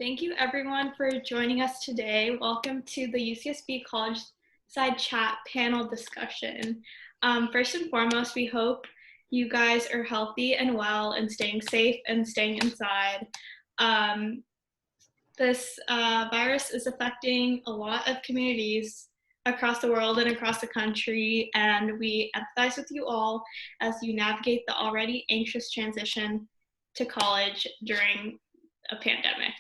Thank you everyone for joining us today. Welcome to the UCSB CollegeSide Chat panel discussion. First and foremost, we hope you guys are healthy and well and staying safe and staying inside. This virus is affecting a lot of communities across the world and across the country, and we empathize with you all as you navigate the already anxious transition to college during a pandemic.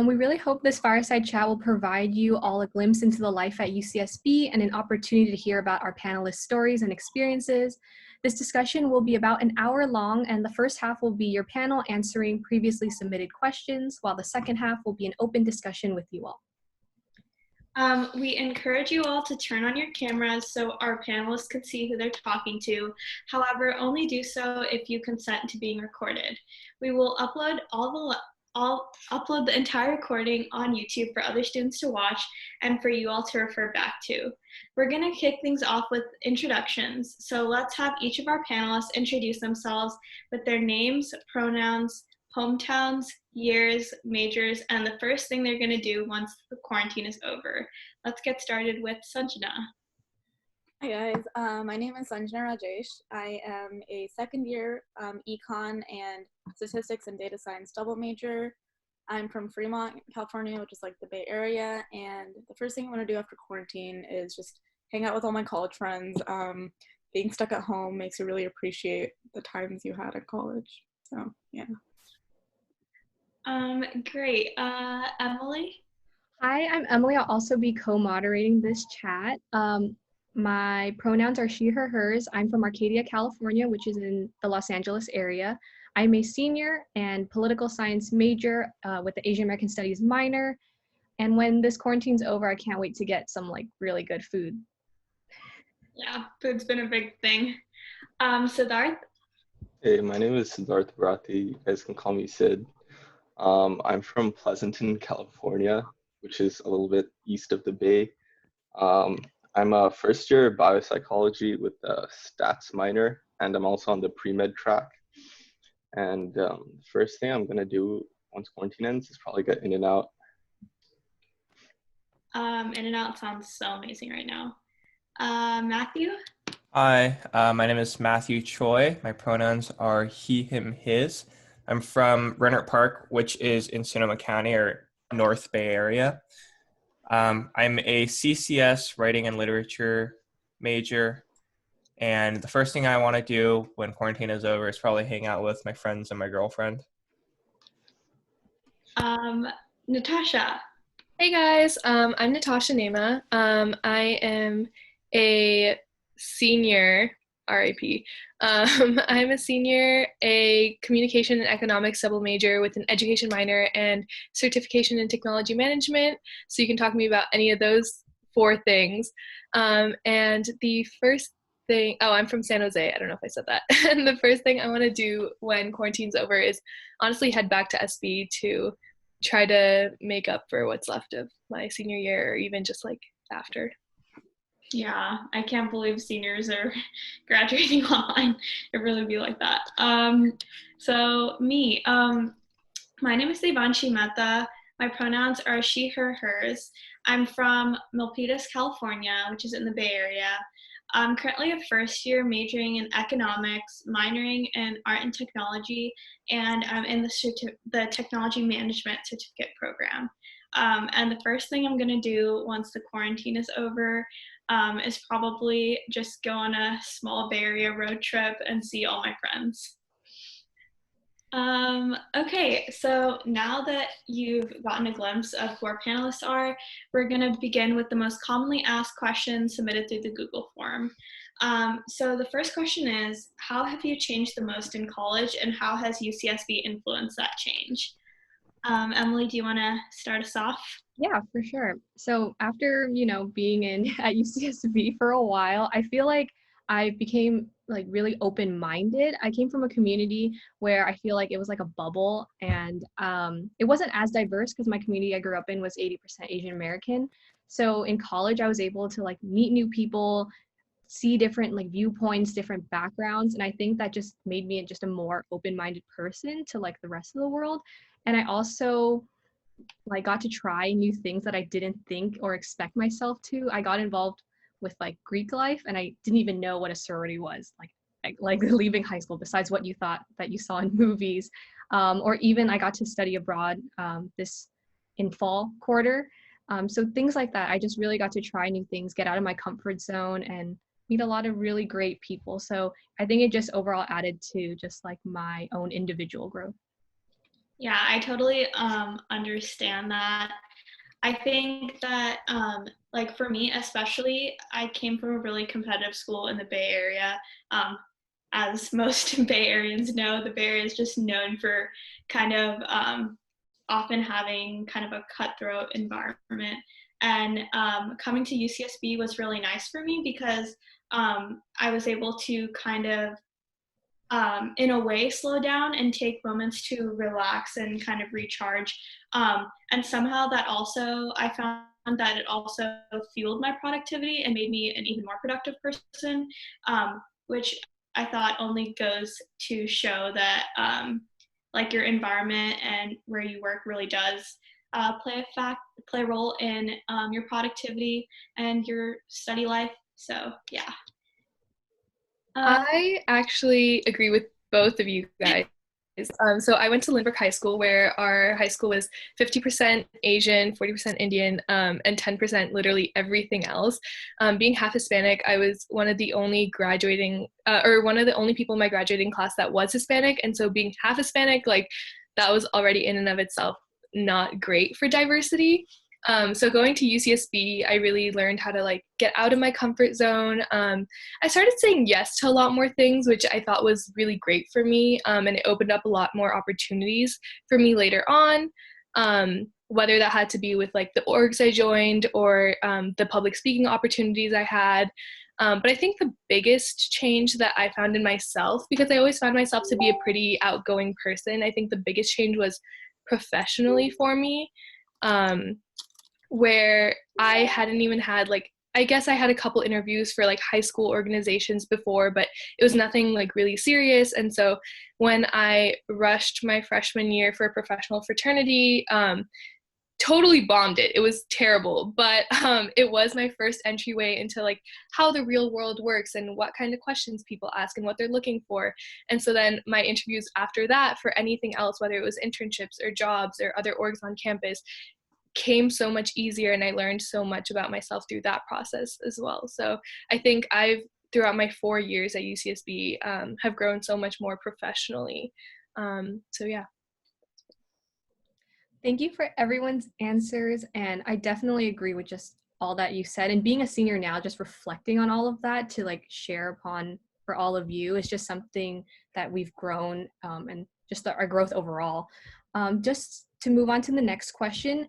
We really hope this fireside chat will provide you all a glimpse into the life at UCSB and an opportunity to hear about our panelists' stories and experiences. This discussion will be about an hour long, and the first half will be your panel answering previously submitted questions, while the second half will be an open discussion with you all. We encourage you all to turn on your cameras so our panelists can see who they're talking to. However, only do so if you consent to being recorded. We will upload upload the entire recording on YouTube for other students to watch and for you all to refer back to. We're going to kick things off with introductions. So let's have each of our panelists introduce themselves with their names, pronouns, hometowns, years, majors, and the first thing they're going to do once the quarantine is over. Let's get started with Sanjana. Hi guys, my name is Sanjana Rajesh. I am a second year econ and statistics and data science double major. I'm from Fremont, California, which is like the Bay Area, and the first thing I want to do after quarantine is just hang out with all my college friends. Being stuck at home makes you really appreciate the times you had at college, so yeah. Great. Emily? Hi, I'm Emily. I'll also be co-moderating this chat. My pronouns are she, her, hers. I'm from Arcadia, California, which is in the Los Angeles area. I'm a senior and political science major with the Asian American Studies minor. And when this quarantine's over, I can't wait to get some really good food. Yeah, food's been a big thing. Siddharth? Hey, my name is Siddharth Bharati. You guys can call me Sid. I'm from Pleasanton, California, which is a little bit east of the Bay. I'm a first year biopsychology with a stats minor, and I'm also on the pre-med track. And the first thing I'm gonna do once quarantine ends is probably get In-N-Out. In-N-Out sounds so amazing right now. Matthew? Hi, my name is Matthew Choi. My pronouns are he, him, his. I'm from Rennert Park, which is in Sonoma County or North Bay Area. I'm a CCS writing and literature major, and the first thing I want to do when quarantine is over is probably hang out with my friends and my girlfriend. Natasha? Hey guys, I'm Natasha Nema. I am a senior, RIP. I'm a senior, a communication and economics double major with an education minor and certification in technology management. So you can talk to me about any of those 4 things. And the first thing, I'm from San Jose. I don't know if I said that. And the first thing I want to do when quarantine's over is honestly head back to SB to try to make up for what's left of my senior year or even just after. Yeah, I can't believe seniors are graduating online. It really be like that. So me, my name is Devanshi Mehta. My pronouns are she, her, hers. I'm from Milpitas, California, which is in the Bay Area. I'm currently a first year majoring in economics, minoring in art and technology, and I'm in the technology management certificate program. And the first thing I'm gonna do once the quarantine is over is probably just go on a small Bay Area road trip and see all my friends. Okay, so now that you've gotten a glimpse of who our panelists are, we're gonna begin with the most commonly asked questions submitted through the Google form. So the first question is, how have you changed the most in college and how has UCSB influenced that change? Emily, do you wanna start us off? Yeah, for sure. So after, being in at UCSB for a while, I feel like I became really open-minded. I came from a community where I feel like it was like a bubble, and it wasn't as diverse because my community I grew up in was 80% Asian American. So in college, I was able to meet new people, see different viewpoints, different backgrounds, and I think that just made me just a more open-minded person to the rest of the world. And I also like got to try new things that I didn't think or expect myself to. I got involved with like Greek life, and I didn't even know what a sorority was. Like leaving high school, besides what you thought that you saw in movies, or even I got to study abroad this in fall quarter. So things like that. I just really got to try new things, get out of my comfort zone, and meet a lot of really great people. So I think it just overall added to just like my own individual growth. Yeah, I totally understand that. I think that, like for me especially, I came from a really competitive school in the Bay Area. As most Bay Areans know, the Bay Area is just known for kind of often having kind of a cutthroat environment. And coming to UCSB was really nice for me because I was able to kind of in a way slow down and take moments to relax and kind of recharge. And somehow that also, I found that it also fueled my productivity and made me an even more productive person, which I thought only goes to show that like your environment and where you work really does play a role in your productivity and your study life. So yeah. I actually agree with both of you guys. So I went to Lindbergh High School, where our high school was 50% Asian, 40% Indian, and 10% literally everything else. Being half Hispanic, I was one of the only graduating, or one of the only people in my graduating class that was Hispanic. And so being half Hispanic, like that was already in and of itself not great for diversity. So going to UCSB, I really learned how to like get out of my comfort zone. I started saying yes to a lot more things, which I thought was really great for me. And it opened up a lot more opportunities for me later on, whether that had to be with like the orgs I joined or the public speaking opportunities I had. But I think the biggest change that I found in myself, because I always found myself to be a pretty outgoing person, I think the biggest change was professionally for me. Where I hadn't even had like, I guess I had a couple interviews for like high school organizations before, but it was nothing like really serious. And so when I rushed my freshman year for a professional fraternity, totally bombed it. It was terrible, but it was my first entryway into like how the real world works and what kind of questions people ask and what they're looking for. And so then my interviews after that for anything else, whether it was internships or jobs or other orgs on campus, came so much easier, and I learned so much about myself through that process as well. So I think throughout my 4 years at UCSB, have grown so much more professionally. So yeah. Thank you for everyone's answers, and I definitely agree with just all that you said. And being a senior now, just reflecting on all of that to like share upon for all of you is just something that we've grown and just our growth overall. Just to move on to the next question,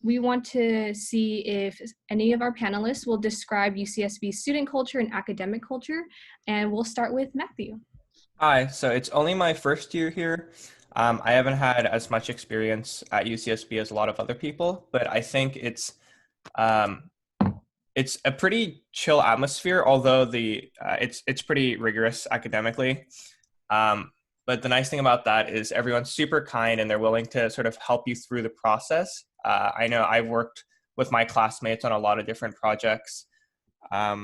we want to see if any of our panelists will describe UCSB student culture and academic culture, and we'll start with Matthew. Hi, so it's only my first year here. I haven't had as much experience at UCSB as a lot of other people, but I think it's a pretty chill atmosphere, although it's pretty rigorous academically. But the nice thing about that is everyone's super kind and they're willing to sort of help you through the process. I know I've worked with my classmates on a lot of different projects. Yeah,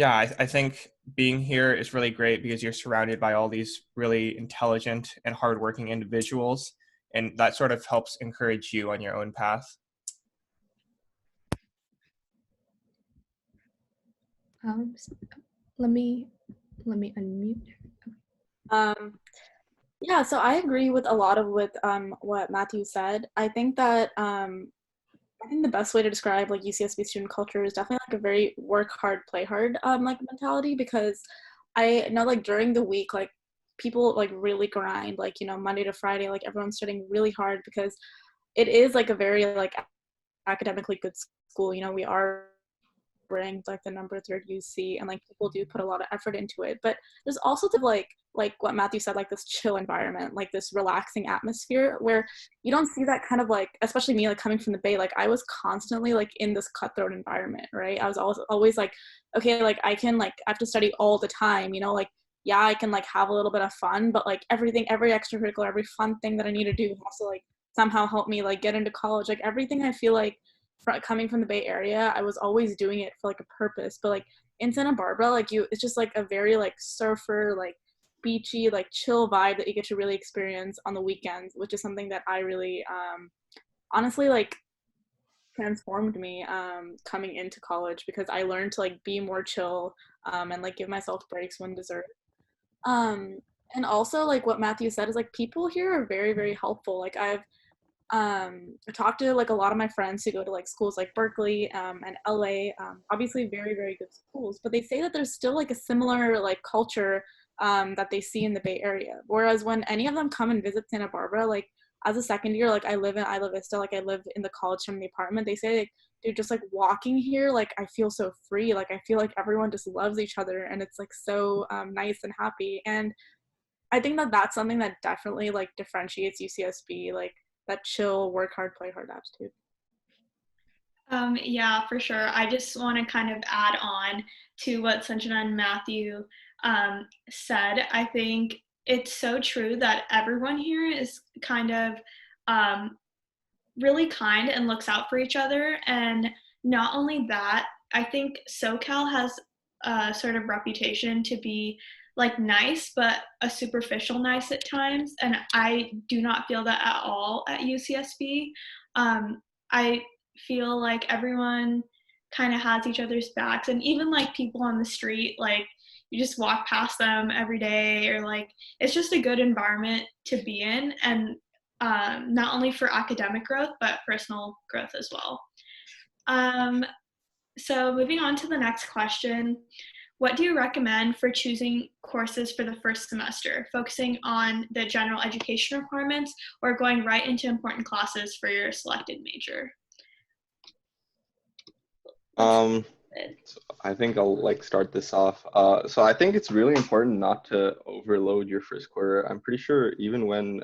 I think being here is really great because you're surrounded by all these really intelligent and hardworking individuals, and that sort of helps encourage you on your own path. Let me unmute. Yeah, so I agree with a lot of what Matthew said. I think that the best way to describe like UCSB student culture is definitely like a very work hard, play hard like mentality, because I know like during the week like people like really grind, like, you know, Monday to Friday, like everyone's studying really hard because it is like a very like academically good school. You know, we are ranked like the number 3rd UC, and like people do put a lot of effort into it, but there's also the like what Matthew said, like this chill environment, like this relaxing atmosphere where you don't see that kind of like, especially me like coming from the Bay, like I was constantly like in this cutthroat environment, right? I was always like, okay, like I have to study all the time, you know, like yeah, I can like have a little bit of fun, but like every extracurricular, every fun thing that I need to do has to like somehow help me like get into college. Like everything, I feel like coming from the Bay Area, I was always doing it for like a purpose. But like in Santa Barbara, like it's just like a very like surfer, like beachy, like chill vibe that you get to really experience on the weekends, which is something that I really honestly like transformed me coming into college, because I learned to like be more chill and like give myself breaks when deserved. um and also like what Matthew said is like people here are very, very helpful. Like I've talked to like a lot of my friends who go to like schools like Berkeley and LA, obviously very, very good schools, but they say that there's still like a similar like culture that they see in the Bay Area. Whereas when any of them come and visit Santa Barbara, like as a second year, like I live in Isla Vista, like I live in the college from the apartment, they say like, dude, just like walking here, like I feel so free. Like I feel like everyone just loves each other and it's like so nice and happy. And I think that that's something that definitely like differentiates UCSB, like that chill, work hard, play hard attitude. Yeah, for sure. I just want to kind of add on to what Sanjana and Matthew said. I think it's so true that everyone here is kind of really kind and looks out for each other. And not only that, I think SoCal has a sort of reputation to be like nice, but a superficial nice at times. And I do not feel that at all at UCSB. I feel like everyone kind of has each other's backs, and even like people on the street, like you just walk past them every day, or like it's just a good environment to be in. And not only for academic growth, but personal growth as well. So moving on to the next question, what do you recommend for choosing courses for the first semester, focusing on the general education requirements or going right into important classes for your selected major? So I think I'll like start this off. So I think it's really important not to overload your first quarter. I'm pretty sure even when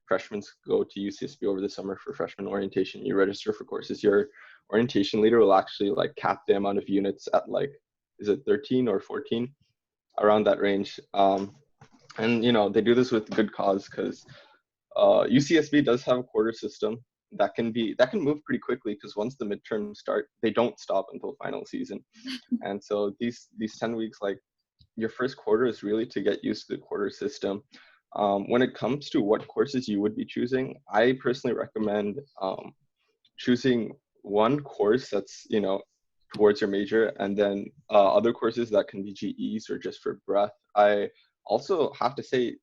freshmen go to UCSB over the summer for freshman orientation, you register for courses, your orientation leader will actually like cap the amount of units at like, is it 13 or 14? Around that range. And you know, they do this with good cause, because UCSB does have a quarter system that can move pretty quickly, because once the midterms start, they don't stop until final season. And so these 10 weeks, like your first quarter is really to get used to the quarter system. When it comes to what courses you would be choosing, I personally recommend choosing one course that's, you know, towards your major, and then other courses that can be GEs or just for breadth. I also have to say,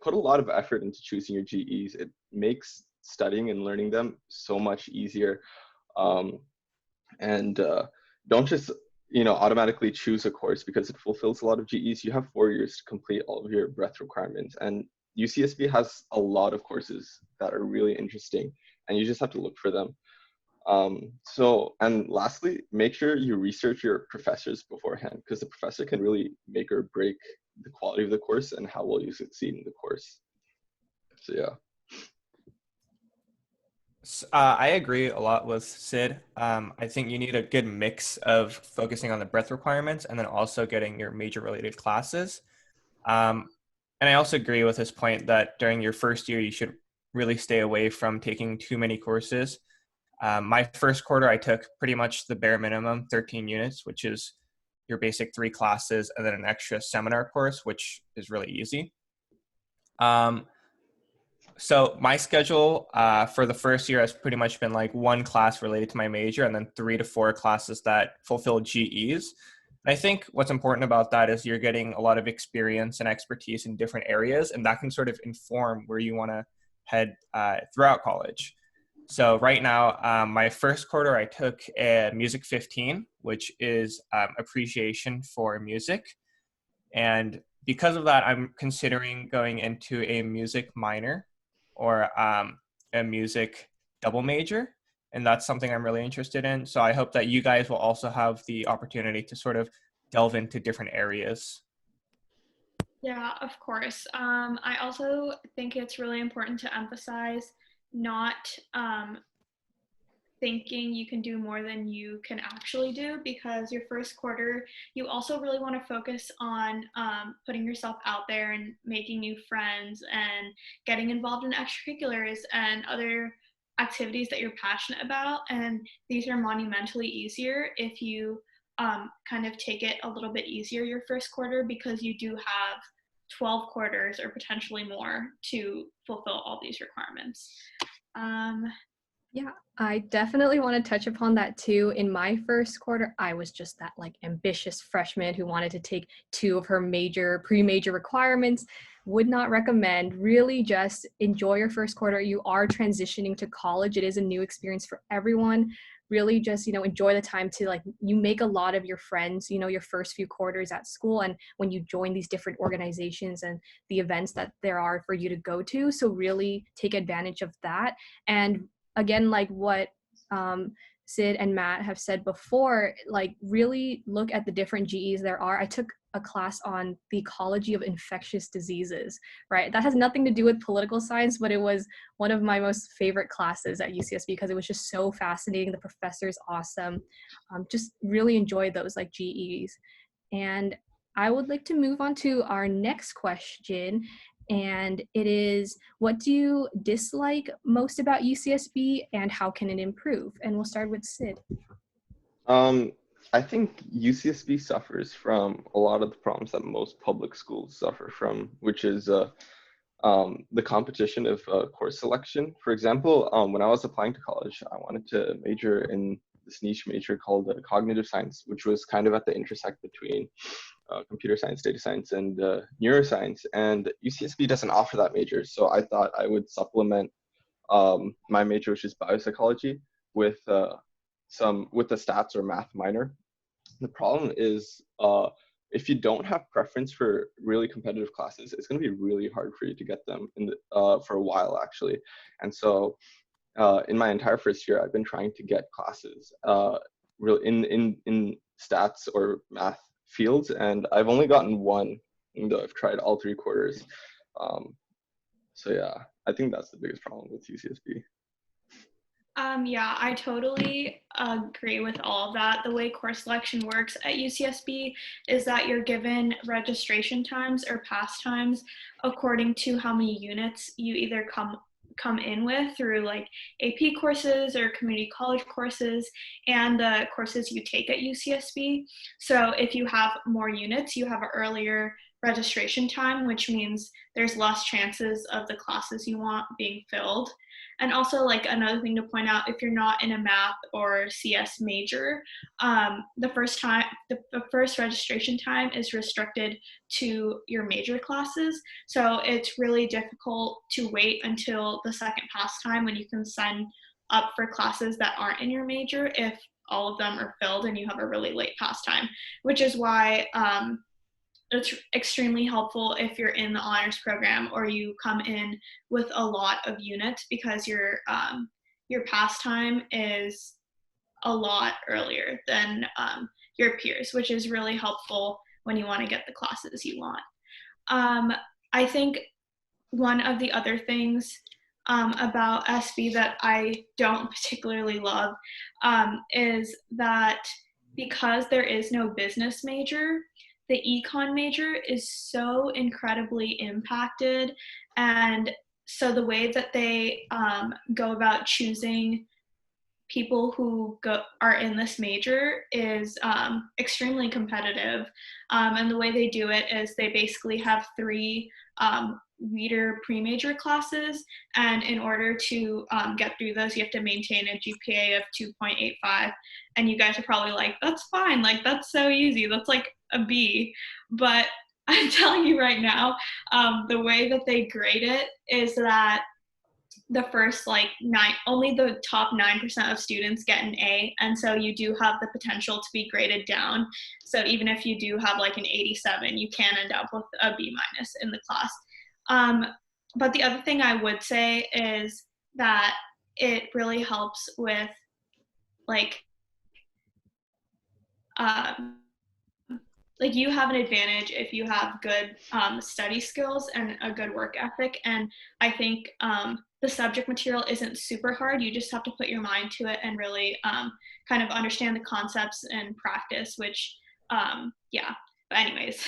put a lot of effort into choosing your GEs. It makes studying and learning them so much easier. And don't just, you know, automatically choose a course because it fulfills a lot of GEs. You have 4 years to complete all of your breadth requirements. And UCSB has a lot of courses that are really interesting, and you just have to look for them. And lastly, make sure you research your professors beforehand, because the professor can really make or break the quality of the course and how well you succeed in the course. So yeah. I agree a lot with Sid. I think you need a good mix of focusing on the breadth requirements and then also getting your major related classes. And I also agree with his point that during your first year, you should really stay away from taking too many courses. My first quarter, I took pretty much the bare minimum, 13 units, which is your basic 3 classes, and then an extra seminar course, which is really easy. So my schedule for the first year has pretty much been like 1 class related to my major, and then 3 to 4 classes that fulfill GEs. And I think what's important about that is you're getting a lot of experience and expertise in different areas, and that can sort of inform where you want to head throughout college. So right now, my first quarter, I took a Music 15, which is appreciation for music. And because of that, I'm considering going into a music minor or a music double major. And that's something I'm really interested in. So I hope that you guys will also have the opportunity to sort of delve into different areas. Yeah, of course. I also think it's really important to emphasize not thinking you can do more than you can actually do, because your first quarter, you also really want to focus on putting yourself out there and making new friends and getting involved in extracurriculars and other activities that you're passionate about. And these are monumentally easier if you kind of take it a little bit easier your first quarter, because you do have 12 quarters or potentially more to fulfill all these requirements. Yeah, I definitely want to touch upon that too. In my first quarter, I was just that like ambitious freshman who wanted to take 2 of her pre-major requirements. Would not recommend. Really just enjoy your first quarter. You are transitioning to college. It is a new experience for everyone. Really just, enjoy the time to like, you make a lot of your friends, your first few quarters at school, and when you join these different organizations and the events that there are for you to go to. So really take advantage of that. And again, like what Sid and Matt have said before, like really look at the different GEs there are. I took a class on the ecology of infectious diseases, right? That has nothing to do with political science, but it was one of my most favorite classes at UCSB because it was just so fascinating. The professor's awesome. Just really enjoy those like GEs. And I would like to move on to our next question. And it is, what do you dislike most about UCSB and how can it improve? And we'll start with Sid. I think UCSB suffers from a lot of the problems that most public schools suffer from, which is the competition of course selection. For example, when I was applying to college, I wanted to major in this niche major called cognitive science, which was kind of at the intersect between computer science, data science, and neuroscience. And UCSB doesn't offer that major, so I thought I would supplement my major, which is biopsychology, with a stats or math minor. The problem is if you don't have preference for really competitive classes, it's going to be really hard for you to get them for a while, actually. And so in my entire first year, I've been trying to get classes in stats or math fields, and I've only gotten one, even though I've tried all 3 quarters. So yeah, I think that's the biggest problem with UCSB. Yeah, I totally agree with all of that. The way course selection works at UCSB is that you're given registration times or pass times according to how many units you either come in with through like AP courses or community college courses and the courses you take at UCSB. So if you have more units, you have an earlier registration time, which means there's less chances of the classes you want being filled. And also, like, another thing to point out, if you're not in a math or CS major, the first registration time is restricted to your major classes. So it's really difficult to wait until the second pass time when you can sign up for classes that aren't in your major if all of them are filled and you have a really late pass time, which is why it's extremely helpful if you're in the honors program or you come in with a lot of units, because your pass time is a lot earlier than your peers, which is really helpful when you want to get the classes you want. I think one of the other things about SB that I don't particularly love is that because there is no business major, the econ major is so incredibly impacted. And so the way that they go about choosing people who are in this major is extremely competitive. And the way they do it is they basically have 3 reader pre-major classes, and in order to get through those, you have to maintain a GPA of 2.85. And you guys are probably like, that's fine, like that's so easy, that's like a B. But I'm telling you right now, the way that they grade it is that the first only the top 9% of students get an A, and so you do have the potential to be graded down. So even if you do have like an 87, you can end up with a B- in the class. But the other thing I would say is that it really helps with like you have an advantage if you have good study skills and a good work ethic. And I think the subject material isn't super hard. You just have to put your mind to it and really kind of understand the concepts and practice, which, yeah. But anyways,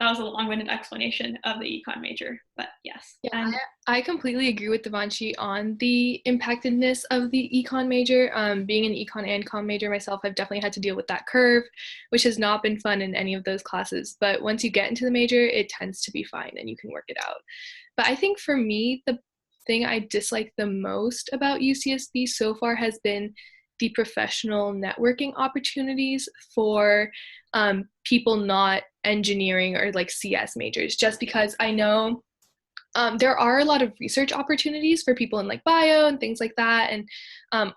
that was a long-winded explanation of the econ major, but yes. Yeah, And I completely agree with Devanshi on the impactedness of the econ major. Being an econ and comm major myself, I've definitely had to deal with that curve, which has not been fun in any of those classes. But once you get into the major, it tends to be fine and you can work it out. But I think for me, the thing I dislike the most about UCSB so far has been the professional networking opportunities for people not engineering or like CS majors, just because I know there are a lot of research opportunities for people in like bio and things like that. And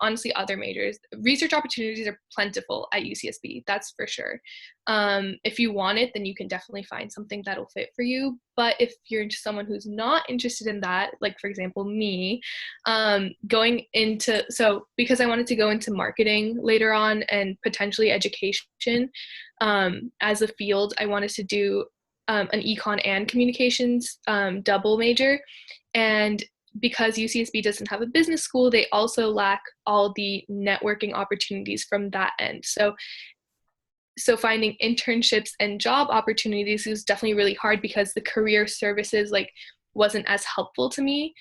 honestly, other majors, research opportunities are plentiful at UCSB, that's for sure. If you want it, then you can definitely find something that'll fit for you. But if you're someone who's not interested in that, like for example, me, because I wanted to go into marketing later on and potentially education as a field, I wanted to do an econ and communications double major. And because UCSB doesn't have a business school, they also lack all the networking opportunities from that end. So finding internships and job opportunities is definitely really hard because the career services like wasn't as helpful to me.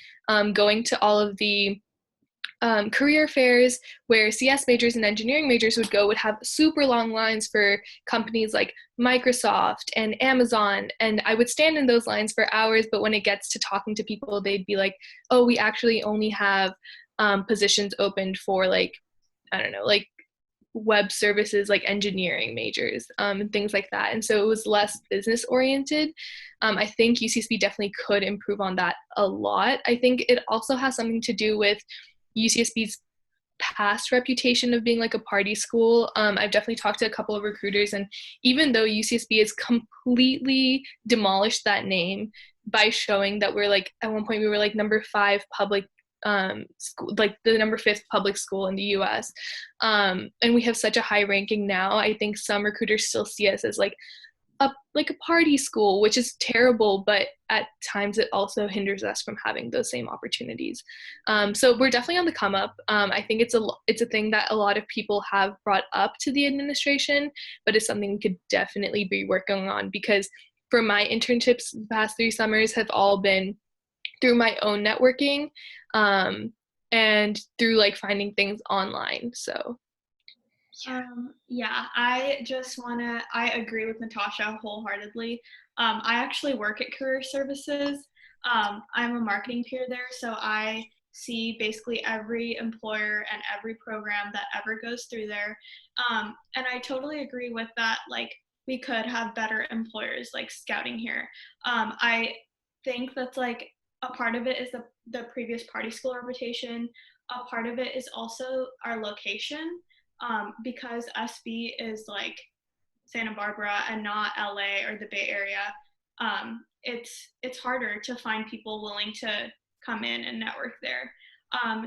Going to all of the career fairs where CS majors and engineering majors would have super long lines for companies like Microsoft and Amazon, and I would stand in those lines for hours, but when it gets to talking to people, they'd be like, oh, we actually only have positions opened for like, I don't know, like web services, like engineering majors and things like that. And so it was less business oriented. I think UCSB definitely could improve on that a lot. I think it also has something to do with UCSB's past reputation of being like a party school. I've definitely talked to a couple of recruiters, and even though UCSB has completely demolished that name by showing that we're like, at one point we were like number 5 public school, like the number 5th public school in the US, and we have such a high ranking now, I think some recruiters still see us as like a party school, which is terrible, but at times it also hinders us from having those same opportunities. So we're definitely on the come up. I think it's a thing that a lot of people have brought up to the administration, but it's something we could definitely be working on, because for my internships the past 3 summers have all been through my own networking and through like finding things online. So yeah, I agree with Natasha wholeheartedly. I actually work at Career Services. I'm a marketing peer there, so I see basically every employer and every program that ever goes through there. And I totally agree with that. Like, we could have better employers like scouting here. I think that's like a part of it is the previous party school reputation. A part of it is also our location. Because SB is like Santa Barbara and not LA or the Bay Area, it's harder to find people willing to come in and network there.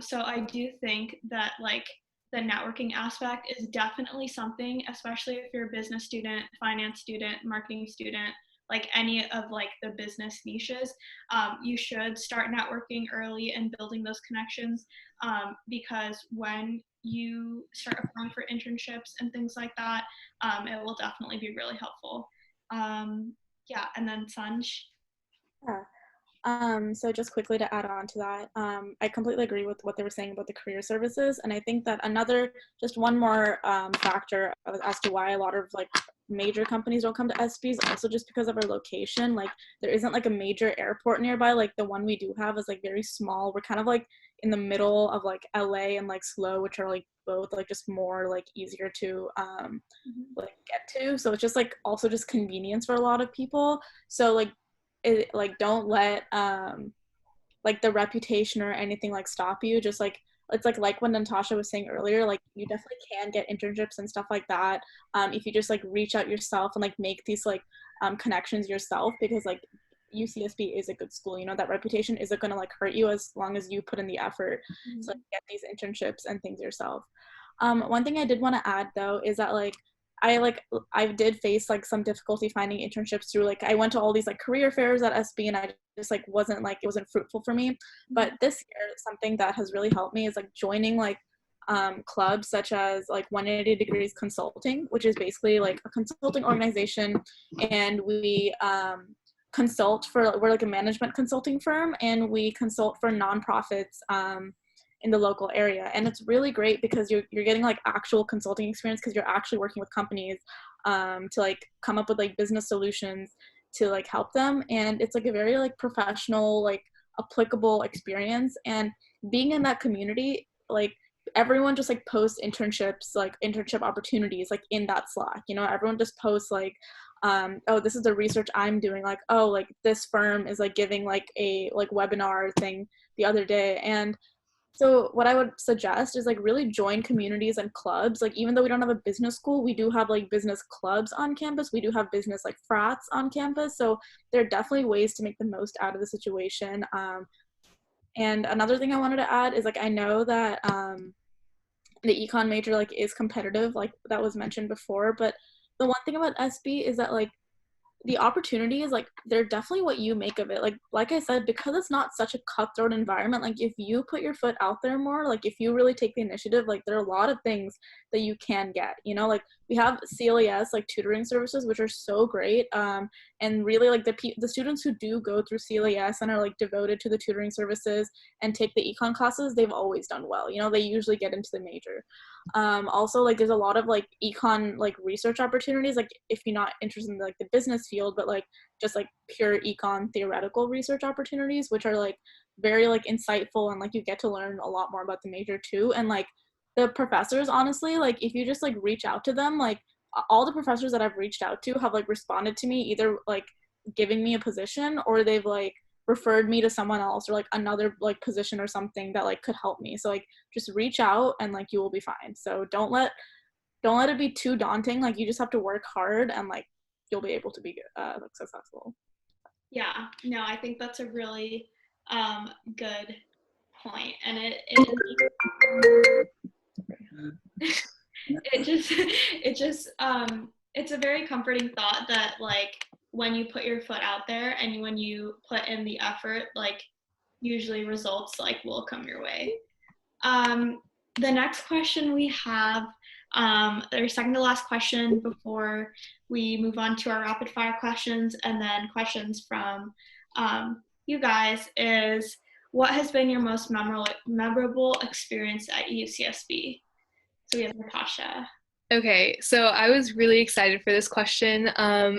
So I do think that like the networking aspect is definitely something, especially if you're a business student, finance student, marketing student, like any of like the business niches, you should start networking early and building those connections, because when you start applying for internships and things like that, it will definitely be really helpful. Yeah, and then Sanj. Yeah. So just quickly to add on to that, I completely agree with what they were saying about the career services, and I think that just one more factor as to why a lot of like major companies don't come to SB is also just because of our location. Like, there isn't like a major airport nearby. Like, the one we do have is like very small. We're kind of like in the middle of like LA and like SLO, which are like both like just more like easier to like get to. So it's just like also just convenience for a lot of people. So like don't let like the reputation or anything like stop you. Just like it's like what Natasha was saying earlier, like you definitely can get internships and stuff like that if you just like reach out yourself and like make these like connections yourself, because like UCSB is a good school, you know, that reputation isn't going to like hurt you as long as you put in the effort to like get these internships and things yourself. One thing I did want to add though is that like I did face like some difficulty finding internships through like I went to all these like career fairs at SB and I just like wasn't fruitful for me. But this year, something that has really helped me is like joining like clubs such as like 180 Degrees Consulting, which is basically like a consulting organization, and we we're like a management consulting firm, and we consult for nonprofits in the local area. And it's really great because you're getting like actual consulting experience, because you're actually working with companies to like come up with like business solutions to like help them. And it's like a very like professional, like applicable experience. And being in that community, like everyone just like posts internships, like internship opportunities, like in that Slack, you know, everyone just posts like, oh, this is the research I'm doing, like, oh, like this firm is like giving like a like webinar thing the other day. And so what I would suggest is like really join communities and clubs. Like even though we don't have a business school, we do have like business clubs on campus. We do have business like frats on campus. So there are definitely ways to make the most out of the situation. And another thing I wanted to add is like, I know that the econ major like is competitive, like that was mentioned before, but the one thing about SB is that like the opportunity is like they're definitely what you make of it. Like I said, because it's not such a cutthroat environment, like if you put your foot out there more, like if you really take the initiative, like there are a lot of things that you can get, you know, like we have CLES like tutoring services, which are so great, and really like the students who do go through CLES and are like devoted to the tutoring services and take the econ classes, they've always done well, you know, they usually get into the major. Also like there's a lot of like econ like research opportunities, like if you're not interested in like the business field, but like just like pure econ theoretical research opportunities, which are like very like insightful, and like you get to learn a lot more about the major too. And like the professors, honestly, like if you just like reach out to them, like all the professors that I've reached out to have like responded to me, either like giving me a position, or they've like referred me to someone else, or like another like position or something that like could help me. So like just reach out and like you will be fine. So don't let it be too daunting. Like you just have to work hard, and like you'll be able to be like successful. Yeah, no, I think that's a really good point. And it's a very comforting thought that like when you put your foot out there and when you put in the effort, like usually results like will come your way. The next question we have, our second to last question before we move on to our rapid fire questions and then questions from you guys, is what has been your most memorable experience at UCSB? So we have Natasha. Okay, so I was really excited for this question.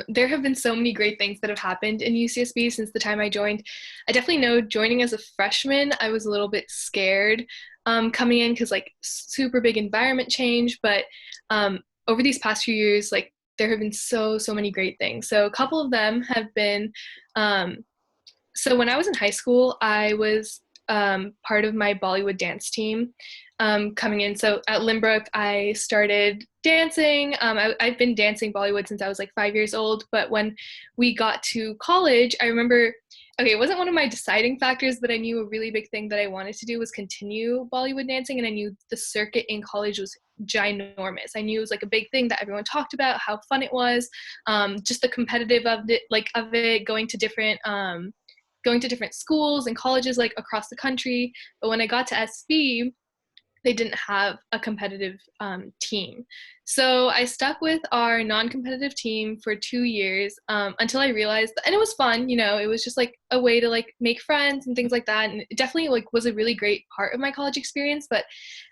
There have been so many great things that have happened in UCSB since the time I joined. I definitely know joining as a freshman, I was a little bit scared coming in because like super big environment change, but over these past few years, like there have been so many great things. So a couple of them have been, so when I was in high school, I was part of my Bollywood dance team coming in. So at Limbrook, I started dancing. I've been dancing Bollywood since I was like 5 years old. But when we got to college, I remember, okay, it wasn't one of my deciding factors, but I knew a really big thing that I wanted to do was continue Bollywood dancing. And I knew the circuit in college was ginormous. I knew it was like a big thing that everyone talked about, how fun it was, just the competitive of it, going to different schools and colleges like across the country. But when I got to SB, they didn't have a competitive team. So I stuck with our non-competitive team for 2 years until I realized, and it was fun, you know, it was just like a way to like make friends and things like that. And it definitely like was a really great part of my college experience. But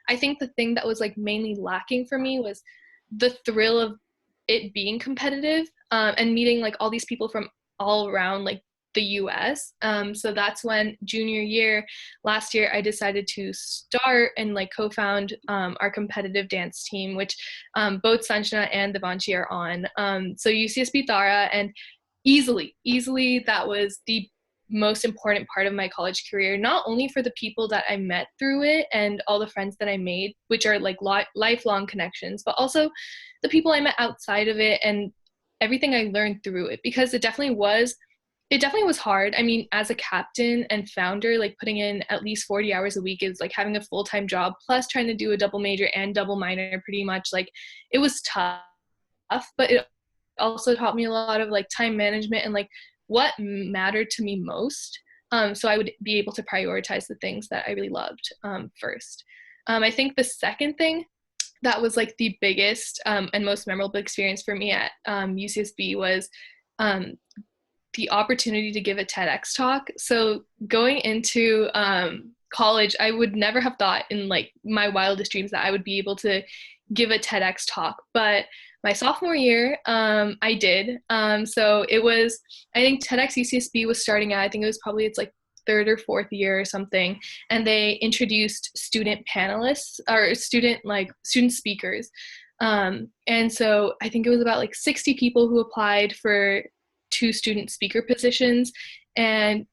I think the thing that was like mainly lacking for me was the thrill of it being competitive and meeting like all these people from all around like the US. So that's when junior year last year I decided to start and like co-found our competitive dance team, which both Sanjana and Devanshi are on. So UCSB Thara, and easily that was the most important part of my college career, not only for the people that I met through it and all the friends that I made, which are like lifelong connections, but also the people I met outside of it and everything I learned through it, because it definitely was hard. I mean, as a captain and founder, like putting in at least 40 hours a week is like having a full-time job, plus trying to do a double major and double minor pretty much. Like it was tough, but it also taught me a lot of like time management and like what mattered to me most. So I would be able to prioritize the things that I really loved first. I think the second thing that was like the biggest and most memorable experience for me at UCSB was the opportunity to give a TEDx talk. So going into college, I would never have thought in like my wildest dreams that I would be able to give a TEDx talk. But my sophomore year, I did. So it was, I think TEDx UCSB was starting out, I think it was probably its like third or fourth year or something, and they introduced student panelists or student speakers. And so I think it was about like 60 people who applied for 2 student speaker positions, and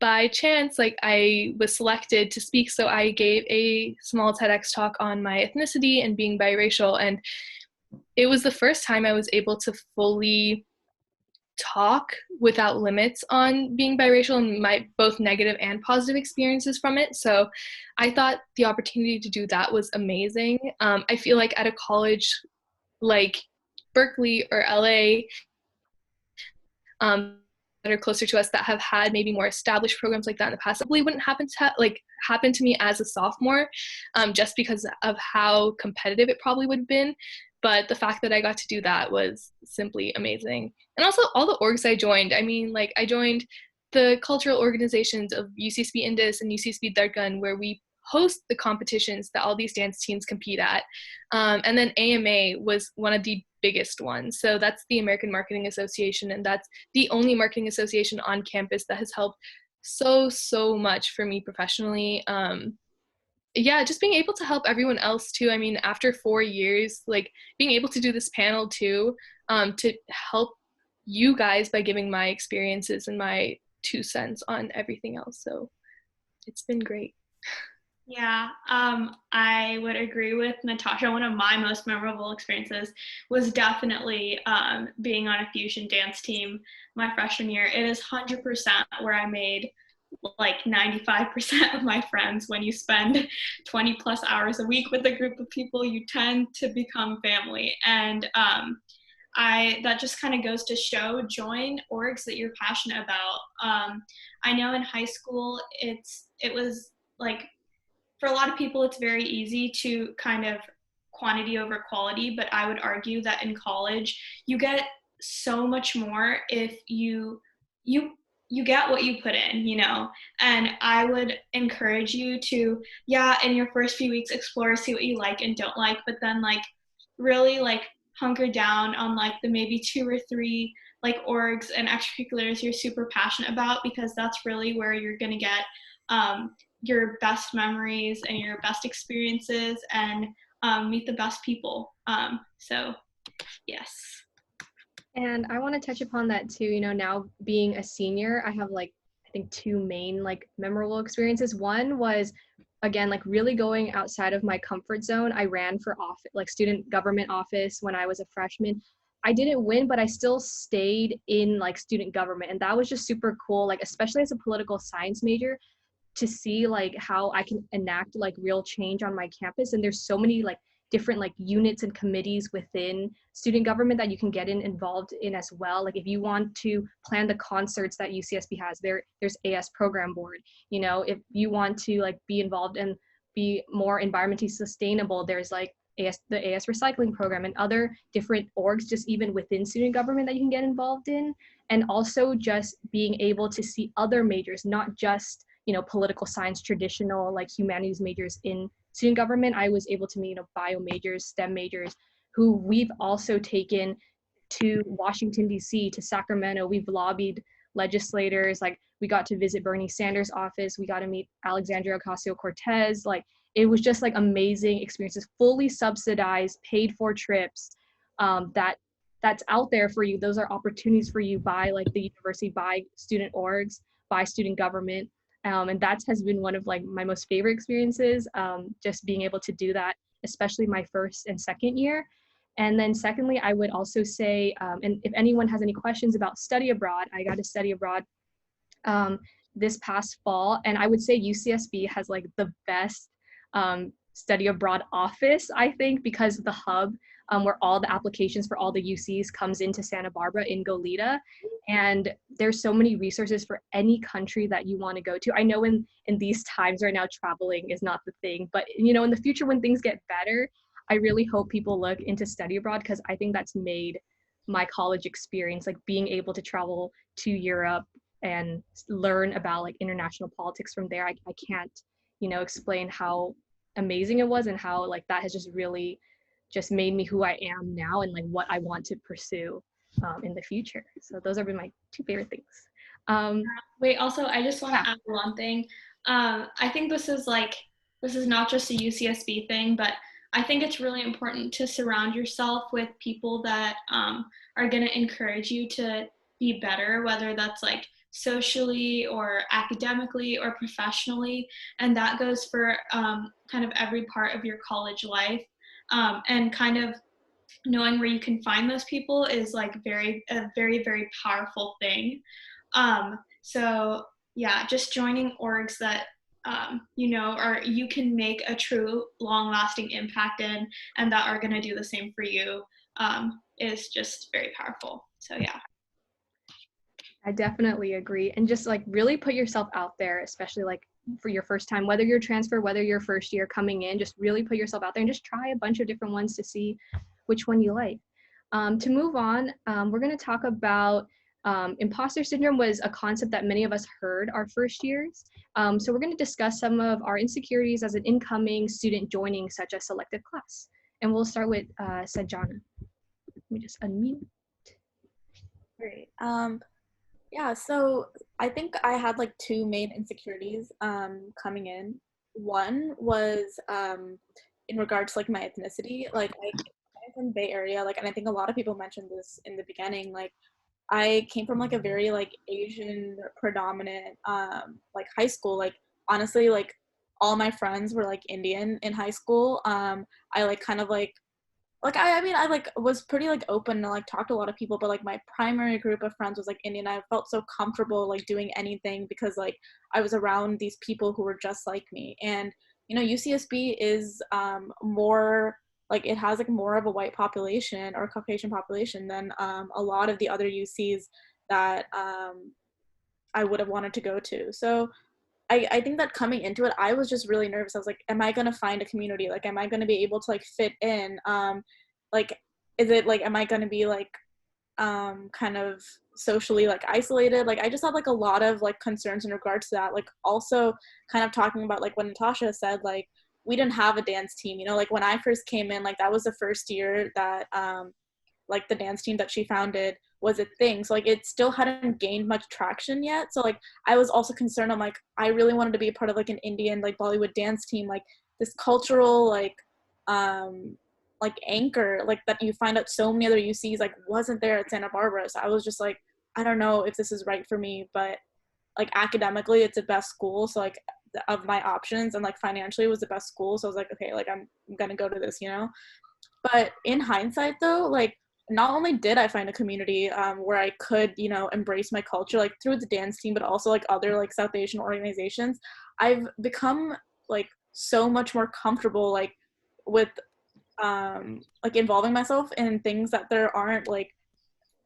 by chance, like I was selected to speak, so I gave a small TEDx talk on my ethnicity and being biracial, and it was the first time I was able to fully talk without limits on being biracial and my both negative and positive experiences from it. So I thought the opportunity to do that was amazing. I feel like at a college like Berkeley or LA, that are closer to us that have had maybe more established programs like that in the past, probably wouldn't happen to me as a sophomore, just because of how competitive it probably would have been. But the fact that I got to do that was simply amazing. And also all the orgs I joined. I mean, like I joined the cultural organizations of UCSB Indus and UCSB Dargan, where we host the competitions that all these dance teams compete at. And then AMA was one of the biggest ones. So that's the American Marketing Association, and that's the only marketing association on campus that has helped so much for me professionally. Yeah, just being able to help everyone else too. I mean, after 4 years, like being able to do this panel too, to help you guys by giving my experiences and my 2 cents on everything else. So it's been great. Yeah, I would agree with Natasha. One of my most memorable experiences was definitely being on a fusion dance team my freshman year. It is 100% where I made like 95% of my friends. When you spend 20 plus hours a week with a group of people, you tend to become family. And that just kind of goes to show, join orgs that you're passionate about. I know in high school, it was like, for a lot of people, it's very easy to kind of quantity over quality, but I would argue that in college, you get so much more if you get what you put in, you know? And I would encourage you to, in your first few weeks, explore, see what you like and don't like, but then like really like hunker down on like the maybe 2 or 3 like orgs and extracurriculars you're super passionate about, because that's really where you're gonna get your best memories and your best experiences and meet the best people. So yes. And I want to touch upon that too. You know, now being a senior, I have like, I think 2 main like memorable experiences. One was, again, like really going outside of my comfort zone. I ran for student government office when I was a freshman. I didn't win, but I still stayed in like student government. And that was just super cool, like especially as a political science major, to see like how I can enact like real change on my campus. And there's so many like different like units and committees within student government that you can get involved in as well. Like if you want to plan the concerts that UCSB has, there's AS program board. You know, if you want to like be involved and be more environmentally sustainable, there's like the AS recycling program and other different orgs just even within student government that you can get involved in. And also just being able to see other majors, not just, you know, political science, traditional like humanities majors in student government. I was able to meet, you know, bio majors, STEM majors, who we've also taken to Washington, D.C., to Sacramento. We've lobbied legislators, like we got to visit Bernie Sanders' office. We got to meet Alexandria Ocasio-Cortez. Like it was just like amazing experiences, fully subsidized, paid for trips that's out there for you. Those are opportunities for you by like the university, by student orgs, by student government. And that has been one of like my most favorite experiences, just being able to do that, especially my first and second year. And then secondly, I would also say, and if anyone has any questions about study abroad, I got to study abroad this past fall. And I would say UCSB has like the best study abroad office, I think, because the hub where all the applications for all the UCs comes into Santa Barbara in Goleta. And there's so many resources for any country that you want to go to. I know in these times right now, traveling is not the thing, but in the future when things get better, I really hope people look into study abroad, because I think that's made my college experience, like being able to travel to Europe and learn about like international politics from there. I can't, explain how amazing it was, and how like that has just really just made me who I am now, and like what I want to pursue in the future. So those are my two favorite things. Wait, also, I just want to Yeah. add one thing. I think this is not just a UCSB thing, but I think it's really important to surround yourself with people that are going to encourage you to be better, whether that's like socially or academically or professionally. And that goes for kind of every part of your college life. And kind of knowing where you can find those people is like a very, very powerful thing. So yeah, just joining orgs that or you can make a true long-lasting impact in, and that are going to do the same for you, is just very powerful. So yeah. I definitely agree. And just like really put yourself out there, especially like for your first time, whether you're transfer, whether you're first year coming in, just really put yourself out there and just try a bunch of different ones to see which one you like. To move on, we're going to talk about imposter syndrome. Was a concept that many of us heard our first years. So we're going to discuss some of our insecurities as an incoming student joining such a selected class. And we'll start with Sajana. Let me just unmute. Great. Yeah, so I think I had like two main insecurities coming in. One was in regards to like my ethnicity. Like I'm from the Bay Area, like, and I think a lot of people mentioned this in the beginning. Like I came from like a very like Asian predominant like high school. Like honestly, like all my friends were like Indian in high school. I like kind of like I mean I like was pretty like open to like talk to a lot of people, but like my primary group of friends was like Indian. I felt so comfortable like doing anything because like I was around these people who were just like me. And UCSB is more like, it has like more of a white population or Caucasian population than a lot of the other UCs that I would have wanted to go to. So I think that coming into it, I was just really nervous. I was like, am I going to find a community? Like, am I going to be able to like fit in? Like, is it like, am I going to be like kind of socially like isolated? Like, I just had like a lot of like concerns in regards to that. Like also kind of talking about like what Natasha said, like we didn't have a dance team, like when I first came in, like that was the first year that like the dance team that she founded was a thing. So like it still hadn't gained much traction yet. So like I was also concerned. I'm like, I really wanted to be a part of like an Indian like Bollywood dance team, like this cultural like anchor like that you find at so many other UCs like wasn't there at Santa Barbara. So I was just like, I don't know if this is right for me, but like academically it's the best school. So like of my options, and like financially it was the best school. So I was like, okay, like I'm gonna go to this, But in hindsight though, like not only did I find a community where I could, embrace my culture, like through the dance team, but also like other like South Asian organizations, I've become like so much more comfortable like with like involving myself in things that there aren't like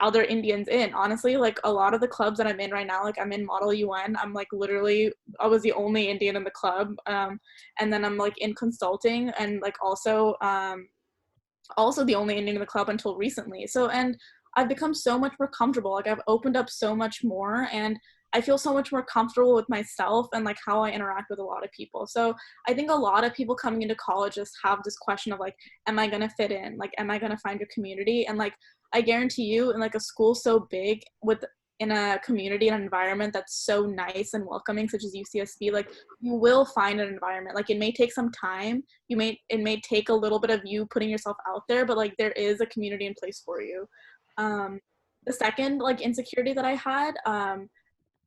other Indians in. Honestly, like a lot of the clubs that I'm in right now, like I'm in Model UN, I'm like literally, I was the only Indian in the club. And then I'm like in consulting and like also the only Indian in the club until recently. So, and I've become so much more comfortable. Like I've opened up so much more, and I feel so much more comfortable with myself and like how I interact with a lot of people. So I think a lot of people coming into college just have this question of like, am I going to fit in? Like, am I going to find a community? And like, I guarantee you in like a school so big in a community and an environment that's so nice and welcoming, such as UCSB, like you will find an environment. Like it may take some time. It may take a little bit of you putting yourself out there, but like there is a community in place for you. The second like insecurity that I had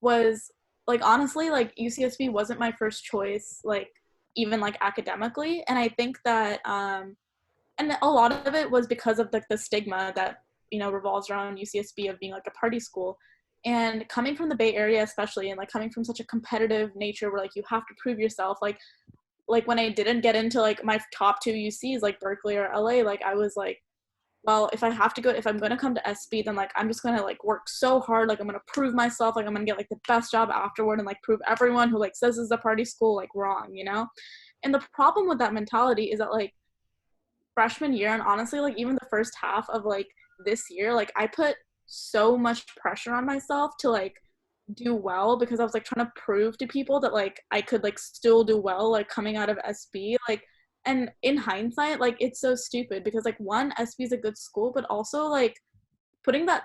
was like, honestly, like UCSB wasn't my first choice, like even like academically. And I think that and a lot of it was because of the stigma that revolves around UCSB of being like a party school. And coming from the Bay Area especially, and like coming from such a competitive nature where like you have to prove yourself, like like when I didn't get into like my top 2 UCs like Berkeley or LA, like I was like, well, if I'm going to come to SB, then like I'm just going to like work so hard, like I'm going to prove myself, like I'm going to get like the best job afterward and like prove everyone who like says this is a party school like wrong, you know? And the problem with that mentality is that like freshman year, and honestly like even the first half of like this year, like I put so much pressure on myself to like do well, because I was like trying to prove to people that like I could like still do well like coming out of SB, like, and in hindsight like it's so stupid, because like one, SB is a good school, but also like putting that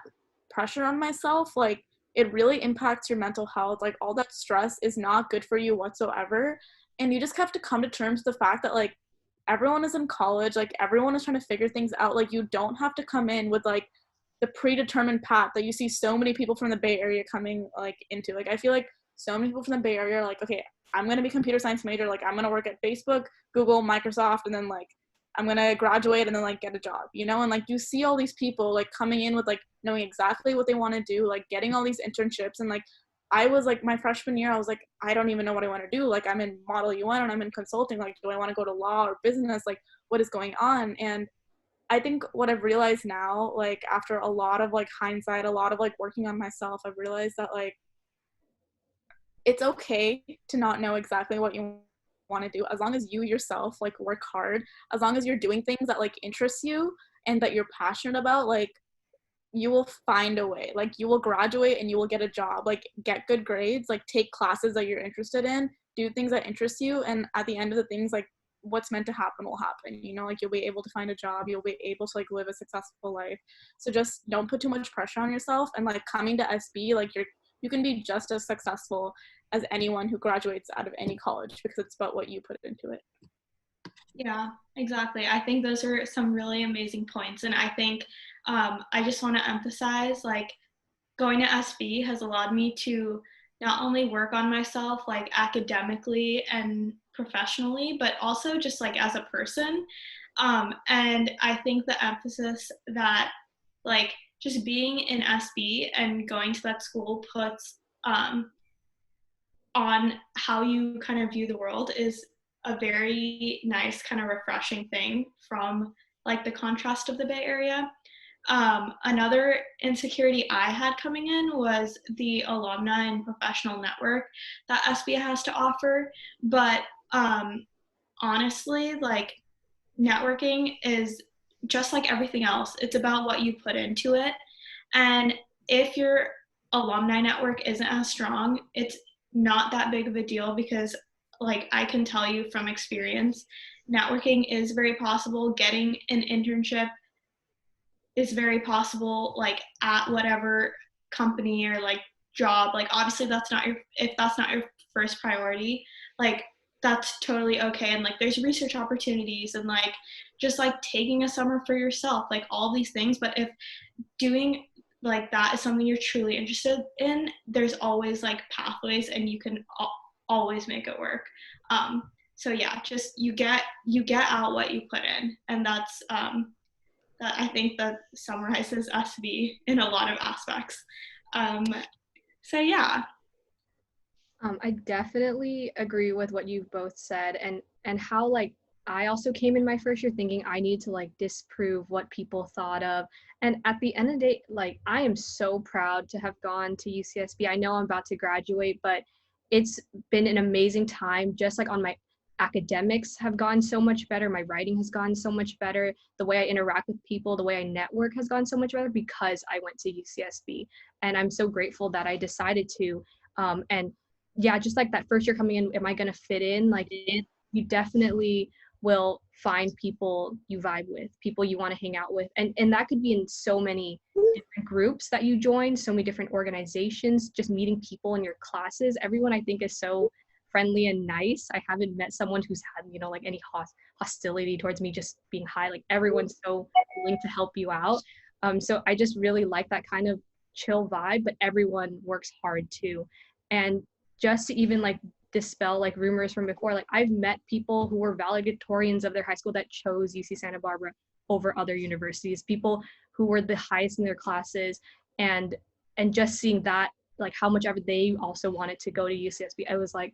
pressure on myself, like it really impacts your mental health. Like all that stress is not good for you whatsoever, and you just have to come to terms with the fact that like everyone is in college, like everyone is trying to figure things out. Like you don't have to come in with like the predetermined path that you see so many people from the Bay Area coming like into. Like I feel like so many people from the Bay Area are like, okay, I'm gonna be computer science major, like I'm gonna work at Facebook, Google, Microsoft, and then like I'm gonna graduate and then like get a job, you know? And like you see all these people like coming in with like knowing exactly what they want to do, like getting all these internships. And like I was like my freshman year, I was like, I don't even know what I want to do. Like I'm in Model UN and I'm in consulting. Like, do I want to go to law or business? Like, what is going on? And I think what I've realized now, like after a lot of like hindsight, a lot of like working on myself, I've realized that like it's okay to not know exactly what you want to do, as long as you yourself like work hard, as long as you're doing things that like interest you and that you're passionate about, like you will find a way. Like you will graduate and you will get a job, like get good grades, like take classes that you're interested in, do things that interest you, and at the end of the things, like what's meant to happen will happen, you know? Like you'll be able to find a job, you'll be able to like live a successful life. So just don't put too much pressure on yourself, and like coming to SB, like you can be just as successful as anyone who graduates out of any college, because it's about what you put into it. Yeah, exactly. I think those are some really amazing points. And I think I just want to emphasize, like, going to SB has allowed me to not only work on myself, like, academically and professionally, but also just, like, as a person. And I think the emphasis that, like, just being in SB and going to that school puts on how you kind of view the world is a very nice kind of refreshing thing from like the contrast of the Bay Area. Another insecurity I had coming in was the alumni and professional network that SB has to offer. But honestly, like networking is just like everything else. It's about what you put into it. And if your alumni network isn't as strong, it's not that big of a deal, because like I can tell you from experience, networking is very possible. Getting an internship is very possible, like at whatever company or like job. Like obviously if that's not your first priority, like that's totally okay. And like there's research opportunities and like just like taking a summer for yourself, like all these things. But if doing like that is something you're truly interested in, there's always like pathways and you can always make it work. So yeah, just you get out what you put in, and that's that I think that summarizes SB in a lot of aspects. So yeah. I definitely agree with what you've both said, and how like I also came in my first year thinking I need to like disprove what people thought of. And at the end of the day, like I am so proud to have gone to UCSB. I know I'm about to graduate, but it's been an amazing time. Just like on my academics have gone so much better. My writing has gone so much better. The way I interact with people, the way I network has gone so much better because I went to UCSB. And I'm so grateful that I decided to. And yeah, just like that first year coming in, am I going to fit in? Like you definitely will find people you vibe with, people you want to hang out with. And that could be in so many different groups that you join, so many different organizations, just meeting people in your classes. Everyone I think is so friendly and nice. I haven't met someone who's had, you know, like any hostility towards me just being high. Like everyone's so willing to help you out. So I just really like that kind of chill vibe, but everyone works hard too. And just to even like dispel like rumors from before, like I've met people who were valedictorians of their high school that chose UC Santa Barbara over other universities, people who were the highest in their classes, and just seeing that, like how much ever they also wanted to go to UCSB, I was like,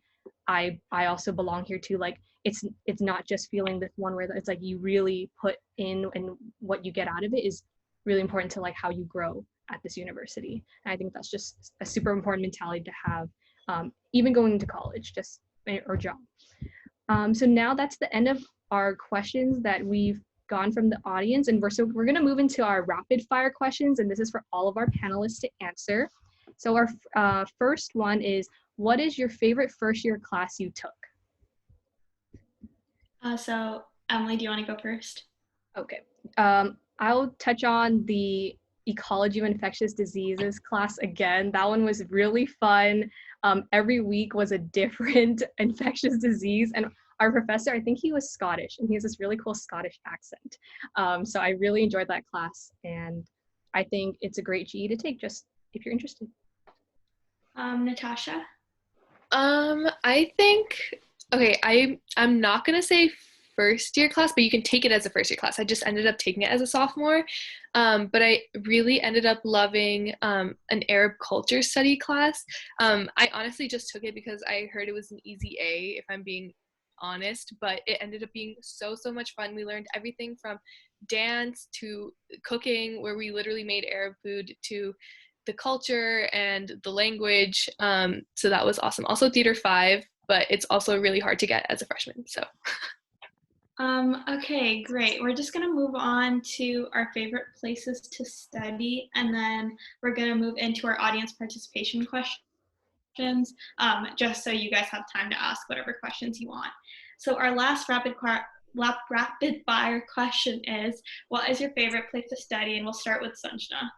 I also belong here too. Like it's not just feeling this one way, it's like you really put in, and what you get out of it is really important to like how you grow at this university. And I think that's just a super important mentality to have, even going to college, just or job. So now that's the end of our questions that we've gone from the audience, and we're going to move into our rapid fire questions, and this is for all of our panelists to answer. So our first one is, what is your favorite first year class you took? So Emily, do you want to go first? Okay. I'll touch on the ecology of infectious diseases class again. That one was really fun. Every week was a different infectious disease, and our professor, I think he was Scottish, and he has this really cool Scottish accent. So I really enjoyed that class, and I think it's a great GE to take, just if you're interested. Natasha? I think, okay, I'm not gonna say first year class, but you can take it as a first year class. I just ended up taking it as a sophomore, but I really ended up loving an Arab culture study class. I honestly just took it because I heard it was an easy A, if I'm being honest, but it ended up being so much fun. We learned everything from dance to cooking, where we literally made Arab food, to the culture and the language. So that was awesome. Also Theater 5, but it's also really hard to get as a freshman, so. Okay, great. We're just going to move on to our favorite places to study, and then we're going to move into our audience participation questions, just so you guys have time to ask whatever questions you want. So our last rapid fire question is, what is your favorite place to study? And we'll start with Sanjna.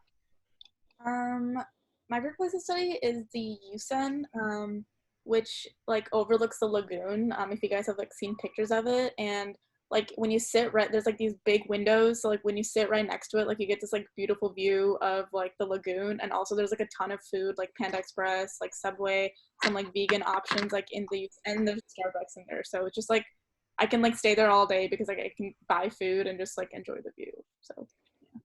My favorite place to study is the UCEN, which like overlooks the lagoon. If you guys have like seen pictures of it, and like when you sit right, there's like these big windows, so like when you sit right next to it, like you get this like beautiful view of like the lagoon. And also there's like a ton of food, like Panda Express, like Subway, some like vegan options like in the, and there's Starbucks in there. So it's just like I can like stay there all day because like I can buy food and just like enjoy the view. So yeah.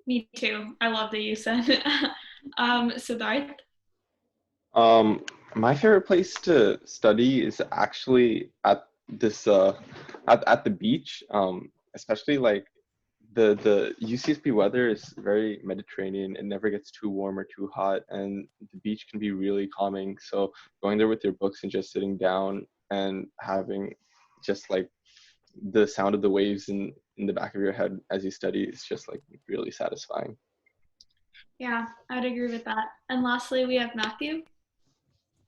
Me too. I love the UCEN. Siddharth? My favorite place to study is actually at this at the beach. Especially like the UCSB weather is very Mediterranean. It never gets too warm or too hot, and the beach can be really calming. So going there with your books and just sitting down and having just like the sound of the waves in the back of your head as you study is just like really satisfying. Yeah, I'd agree with that. And lastly, we have Matthew.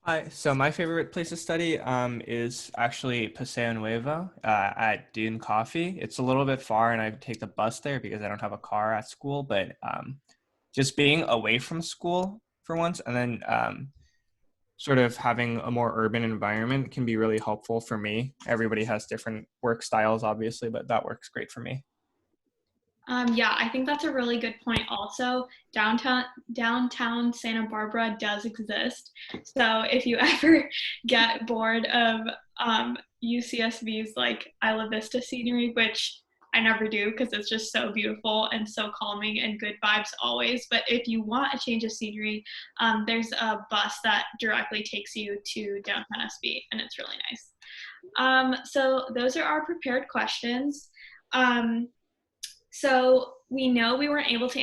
Hi. So my favorite place to study is actually Paseo Nuevo at Dune Coffee. It's a little bit far, and I take the bus there because I don't have a car at school. But just being away from school for once, and then sort of having a more urban environment can be really helpful for me. Everybody has different work styles, obviously, but that works great for me. Yeah, I think that's a really good point. Also, downtown Santa Barbara does exist. So if you ever get bored of UCSB's like Isla Vista scenery, which I never do because it's just so beautiful and so calming and good vibes always. But if you want a change of scenery, there's a bus that directly takes you to downtown SB, and it's really nice. So those are our prepared questions. So we know we weren't able to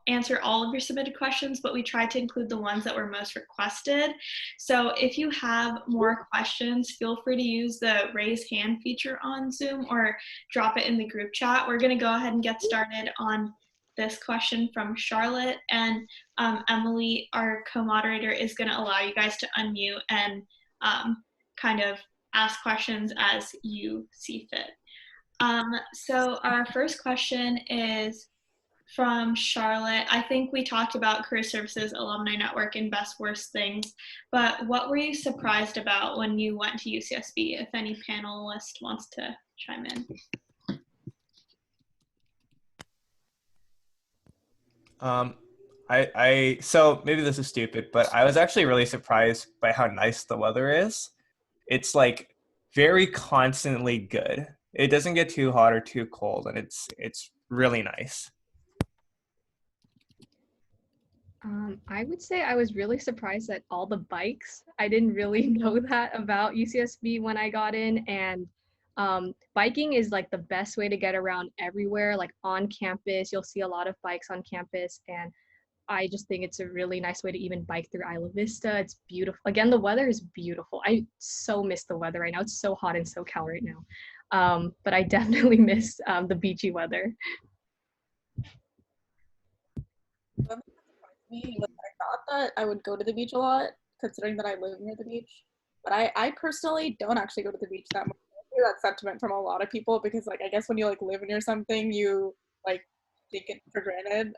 answer all of your submitted questions, but we tried to include the ones that were most requested. So if you have more questions, feel free to use the raise hand feature on Zoom or drop it in the group chat. We're going to go ahead and get started on this question from Charlotte, and Emily, our co-moderator, is going to allow you guys to unmute and kind of ask questions as you see fit. So our first question is from Charlotte. I think we talked about Career Services Alumni Network and best worst things, but what were you surprised about when you went to UCSB? If any panelist wants to chime in. So maybe this is stupid, but I was actually really surprised by how nice the weather is. It's like very constantly good. It doesn't get too hot or too cold, and it's really nice. I would say I was really surprised at all the bikes. I didn't really know that about UCSB when I got in, and biking is like the best way to get around everywhere. Like on campus, you'll see a lot of bikes on campus, and I just think it's a really nice way to even bike through Isla Vista. It's beautiful. Again, the weather is beautiful. I so miss the weather right now. It's so hot in SoCal right now, but I definitely miss the beachy weather. Something that surprised me, like, I thought that I would go to the beach a lot, considering that I live near the beach. But I personally don't actually go to the beach that much. I hear that sentiment from a lot of people because, like, I guess when you like live near something, you like take it for granted.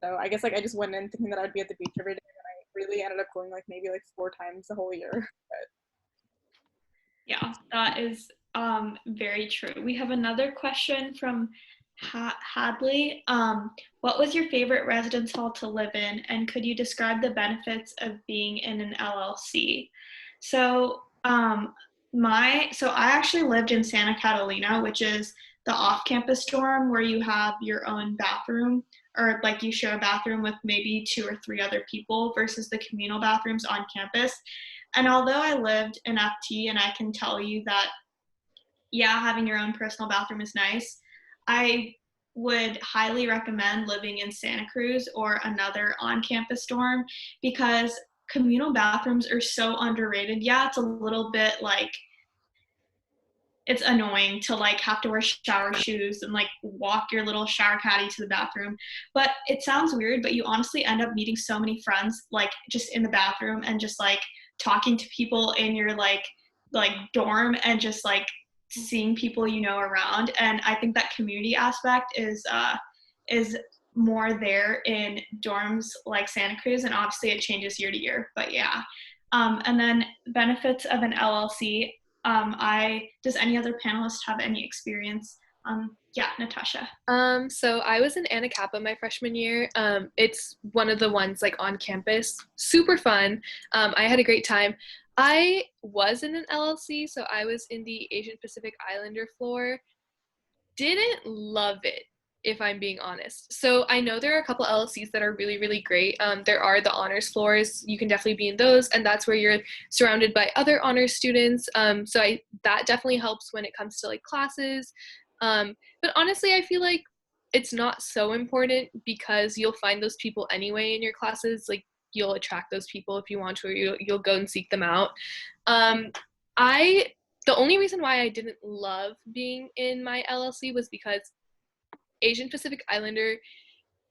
So I guess like I just went in thinking that I'd be at the beach every day, and I really ended up going like maybe like 4 times the whole year. But Yeah, that is very true. We have another question from Hadley. What was your favorite residence hall to live in, and could you describe the benefits of being in an LLC? So, I actually lived in Santa Catalina, which is the off-campus dorm where you have your own bathroom, or like you share a bathroom with maybe 2 or 3 other people versus the communal bathrooms on campus. And although I lived in FT and I can tell you that, yeah, having your own personal bathroom is nice, I would highly recommend living in Santa Cruz or another on campus dorm because communal bathrooms are so underrated. Yeah, it's a little bit like, it's annoying to like have to wear shower shoes and like walk your little shower caddy to the bathroom. But it sounds weird, but you honestly end up meeting so many friends like just in the bathroom and just like talking to people in your like dorm and just like seeing people you know around. And I think that community aspect is more there in dorms like Santa Cruz, and obviously it changes year to year. But yeah. And then benefits of an LLC. Does any other panelist have any experience? Yeah, Natasha. So I was in Anna Kappa my freshman year. It's one of the ones like on campus, super fun. I had a great time. I was in an LLC, so I was in the Asian Pacific Islander floor. Didn't love it, if I'm being honest. So I know there are a couple LLCs that are really, really great. There are the honors floors. You can definitely be in those, and that's where you're surrounded by other honors students. That definitely helps when it comes to like classes. But honestly, I feel like it's not so important because you'll find those people anyway in your classes. Like you'll attract those people if you want to, or you'll go and seek them out. The only reason why I didn't love being in my LLC was because Asian Pacific Islander,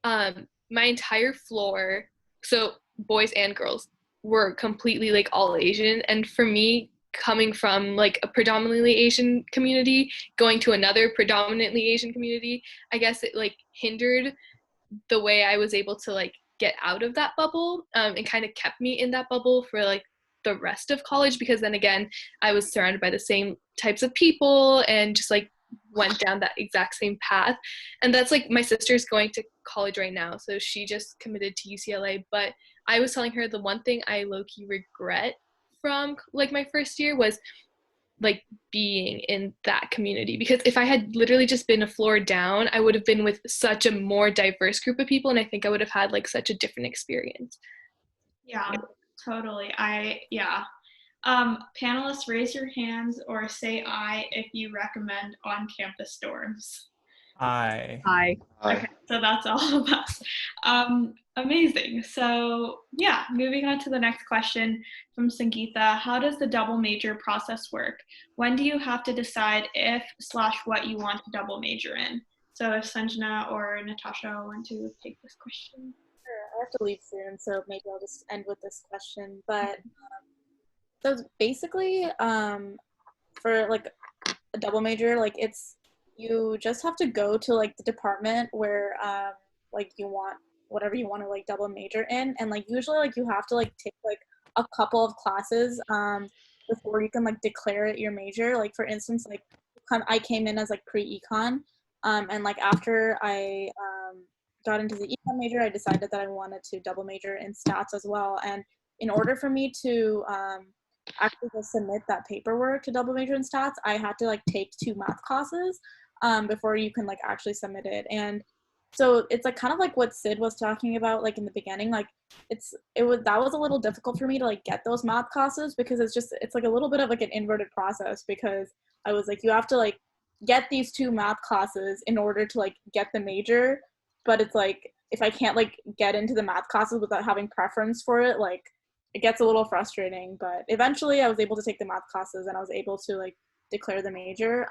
my entire floor, so boys and girls, were completely like all Asian. And for me, coming from like a predominantly Asian community, going to another predominantly Asian community, I guess it like hindered the way I was able to like get out of that bubble, and kind of kept me in that bubble for like the rest of college, because then again, I was surrounded by the same types of people and just like went down that exact same path. And that's like, my sister's going to college right now, so she just committed to UCLA. But I was telling her the one thing I low-key regret from like my first year was like being in that community, because if I had literally just been a floor down, I would have been with such a more diverse group of people, and I think I would have had like such a different experience. Yeah, totally. Panelists, raise your hands or say aye if you recommend on-campus dorms. Hi. Okay, so that's all of us. Amazing. So yeah, moving on to the next question from Sangeeta. How does the double major process work? When do you have to decide if/what you want to double major in? So if Sanjana or Natasha want to take this question. sure, I have to leave soon, so maybe I'll just end with this question. But so basically, for like a double major, like you just have to go to like the department where like you want whatever you want to like double major in, and like usually like you have to like take like a couple of classes before you can like declare it your major. Like for instance, like I came in as like pre-econ, and like after I got into the econ major, I decided that I wanted to double major in stats as well. And in order for me to actually just submit that paperwork to double major in stats, I had to like take 2 math classes before you can like actually submit it. And So it's like kind of like what Sid was talking about, like in the beginning, like that was a little difficult for me to like get those math classes, because it's like a little bit of like an inverted process, because I was like, you have to like get these 2 math classes in order to like get the major, but it's like, if I can't like get into the math classes without having preference for it, like it gets a little frustrating. But eventually I was able to take the math classes and I was able to like declare the major.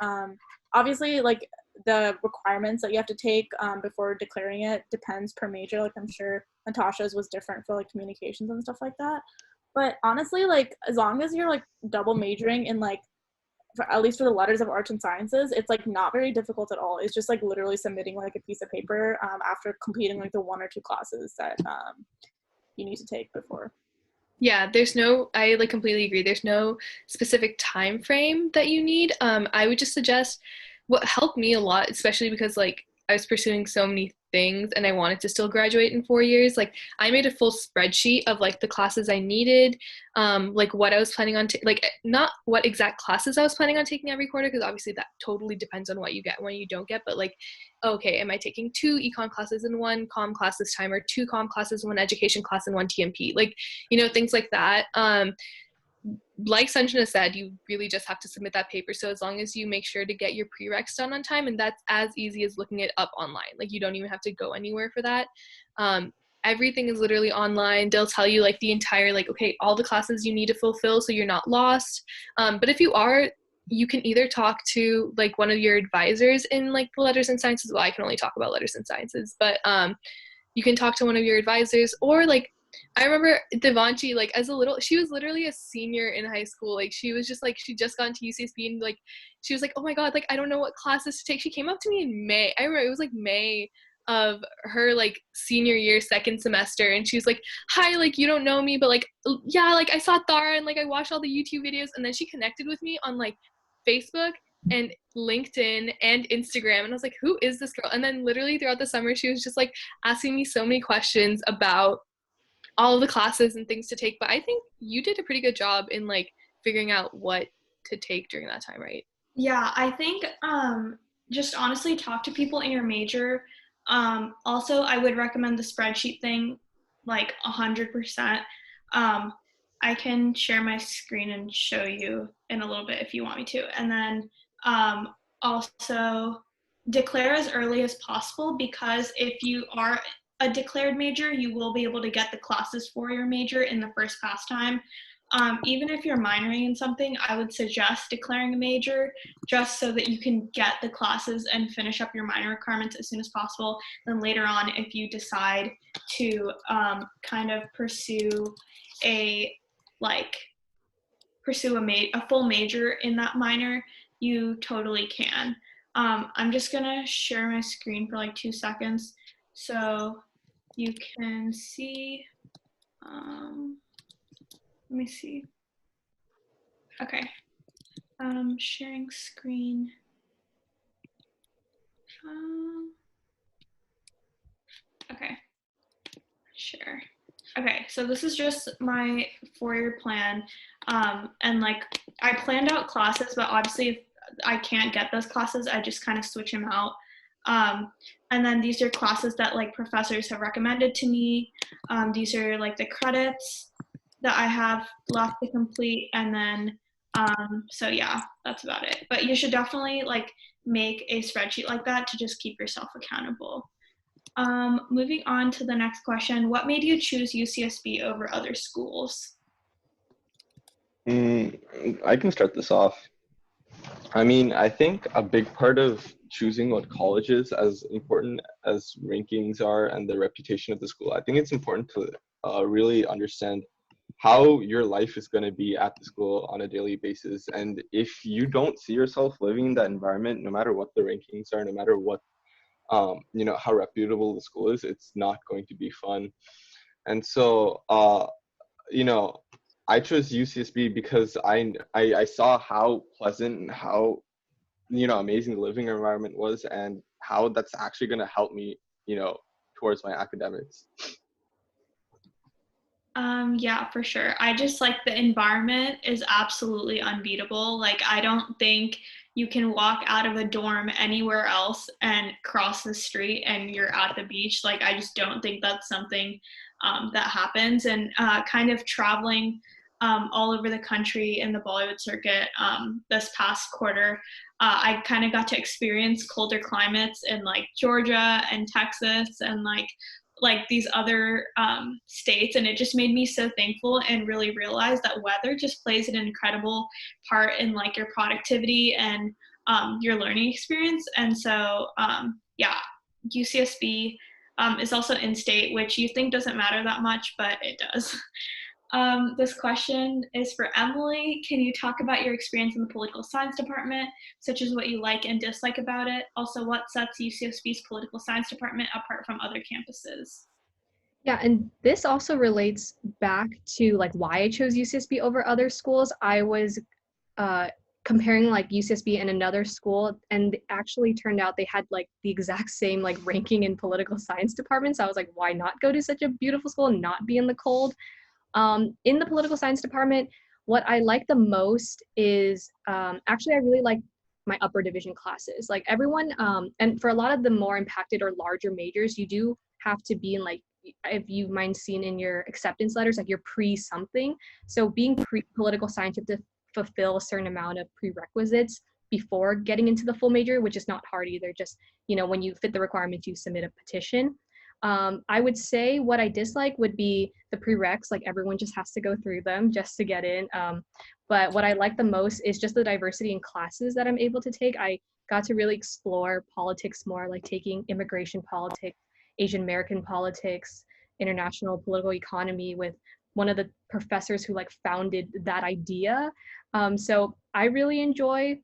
Obviously, like the requirements that you have to take before declaring it depends per major. Like I'm sure Natasha's was different for like communications and stuff like that. But honestly, like as long as you're like double majoring in like, at least for the letters of arts and sciences, it's like not very difficult at all. It's just like literally submitting like a piece of paper after completing like the 1 or 2 classes that you need to take before. Yeah, I like completely agree. There's no specific time frame that you need. I would just suggest what helped me a lot, especially because like I was pursuing so many things and I wanted to still graduate in 4 years. Like I made a full spreadsheet of like the classes I needed, like what I was planning on, like not what exact classes I was planning on taking every quarter, because obviously that totally depends on what you get, what you don't get. But like, okay, am I taking 2 econ classes and 1 comm class this time, or 2 comm classes, 1 education class, and 1 TMP? Like, things like that. Like Sanjana said, you really just have to submit that paper. So as long as you make sure to get your prereqs done on time, and that's as easy as looking it up online. Like you don't even have to go anywhere for that. Everything is literally online. They'll tell you like the entire, like, okay, all the classes you need to fulfill so you're not lost. But if you are, you can either talk to like one of your advisors in like the letters and sciences. Well, I can only talk about letters and sciences, but you can talk to one of your advisors, or like I remember Devanshi, like she was literally a senior in high school. Like she was just like, she just got into UCSB, and like, she was like, oh my God, like, I don't know what classes to take. She came up to me in May. I remember it was like May of her like senior year, 2nd semester. And she was like, hi, like, you don't know me, but like, yeah, like I saw Thara and like, I watched all the YouTube videos. And then she connected with me on like Facebook and LinkedIn and Instagram. And I was like, who is this girl? And then literally throughout the summer, she was just like asking me so many questions about all of the classes and things to take. But I think you did a pretty good job in like figuring out what to take during that time, right? Yeah, I think just honestly talk to people in your major. Also, I would recommend the spreadsheet thing like 100%. I can share my screen and show you in a little bit if you want me to. And then also declare as early as possible, because if you are a declared major, you will be able to get the classes for your major in the first pass time. Even if you're minoring in something, I would suggest declaring a major just so that you can get the classes and finish up your minor requirements as soon as possible. Then later on, if you decide to kind of pursue a full major in that minor, you totally can. I'm just gonna share my screen for like 2 seconds so you can see. Let me see. Okay. Sharing screen. Okay. Share. Okay, so this is just my 4-year plan. And like I planned out classes, but obviously if I can't get those classes, I just kind of switch them out. And then these are classes that like professors have recommended to me. These are like the credits that I have left to complete. And then, so yeah, that's about it. But you should definitely like make a spreadsheet like that to just keep yourself accountable. Moving on to the next question, what made you choose UCSB over other schools? I can start this off. I mean, I think a big part of choosing what college is, as important as rankings are and the reputation of the school, I think it's important to really understand how your life is going to be at the school on a daily basis. And if you don't see yourself living in that environment, no matter what the rankings are, no matter what, how reputable the school is, it's not going to be fun. And so, I chose UCSB because I saw how pleasant and how, amazing the living environment was, and how that's actually going to help me, towards my academics. Yeah, for sure. I just like the environment is absolutely unbeatable. Like, I don't think you can walk out of a dorm anywhere else and cross the street and you're at the beach. Like, I just don't think that's something that happens. And kind of traveling all over the country in the Bollywood circuit this past quarter, I kind of got to experience colder climates in like Georgia and Texas and like these other states, and it just made me so thankful and really realize that weather just plays an incredible part in like your productivity and your learning experience. And so yeah, UCSB is also in-state, which you think doesn't matter that much, but it does. This question is for Emily. Can you talk about your experience in the political science department, such as what you like and dislike about it? Also, what sets UCSB's political science department apart from other campuses? Yeah, and this also relates back to like why I chose UCSB over other schools. I was comparing like UCSB and another school, and it actually turned out they had like the exact same like ranking in political science departments. So I was like, why not go to such a beautiful school and not be in the cold? In the political science department, what I like the most is actually I really like my upper division classes. Like everyone, and for a lot of the more impacted or larger majors, you do have to be in like, if you mind seen in your acceptance letters, like you're pre-something. So being pre-political science, you have to fulfill a certain amount of prerequisites before getting into the full major, which is not hard either. Just, you know, when you fit the requirements, you submit a petition. I would say what I dislike would be the prereqs, like everyone just has to go through them just to get in. But what I like the most is just the diversity in classes that I'm able to take. I got to really explore politics more, like taking immigration politics, Asian American politics, international political economy with one of the professors who like founded that idea. So I really enjoy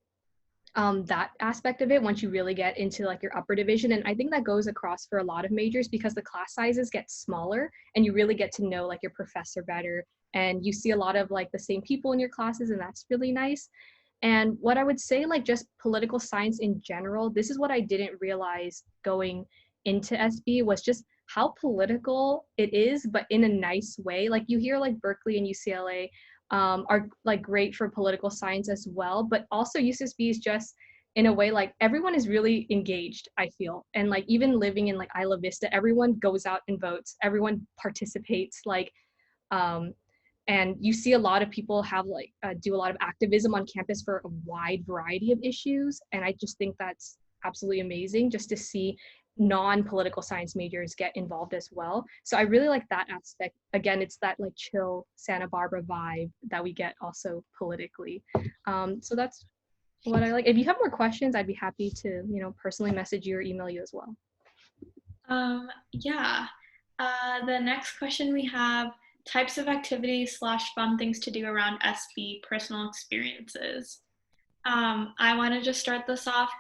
that aspect of it once you really get into like your upper division. And I think that goes across for a lot of majors because the class sizes get smaller and you really get to know like your professor better, and you see a lot of like the same people in your classes, and that's really nice. And what I would say, like just political science in general, this is what I didn't realize going into SB, was just how political it is, but in a nice way. Like you hear like Berkeley and UCLA are like great for political science as well, but also UCSB is just in a way like everyone is really engaged, I feel. And like even living in like Isla Vista, everyone goes out and votes, everyone participates, like and you see a lot of people have like do a lot of activism on campus for a wide variety of issues, and I just think that's absolutely amazing just to see non-political science majors get involved as well. So I really like that aspect. Again, it's that like chill Santa Barbara vibe that we get also politically. So that's what I like. If you have more questions, I'd be happy to, you know, personally message you or email you as well. Yeah. The next question we have, types of activities / fun things to do around SB personal experiences. I want to just start this off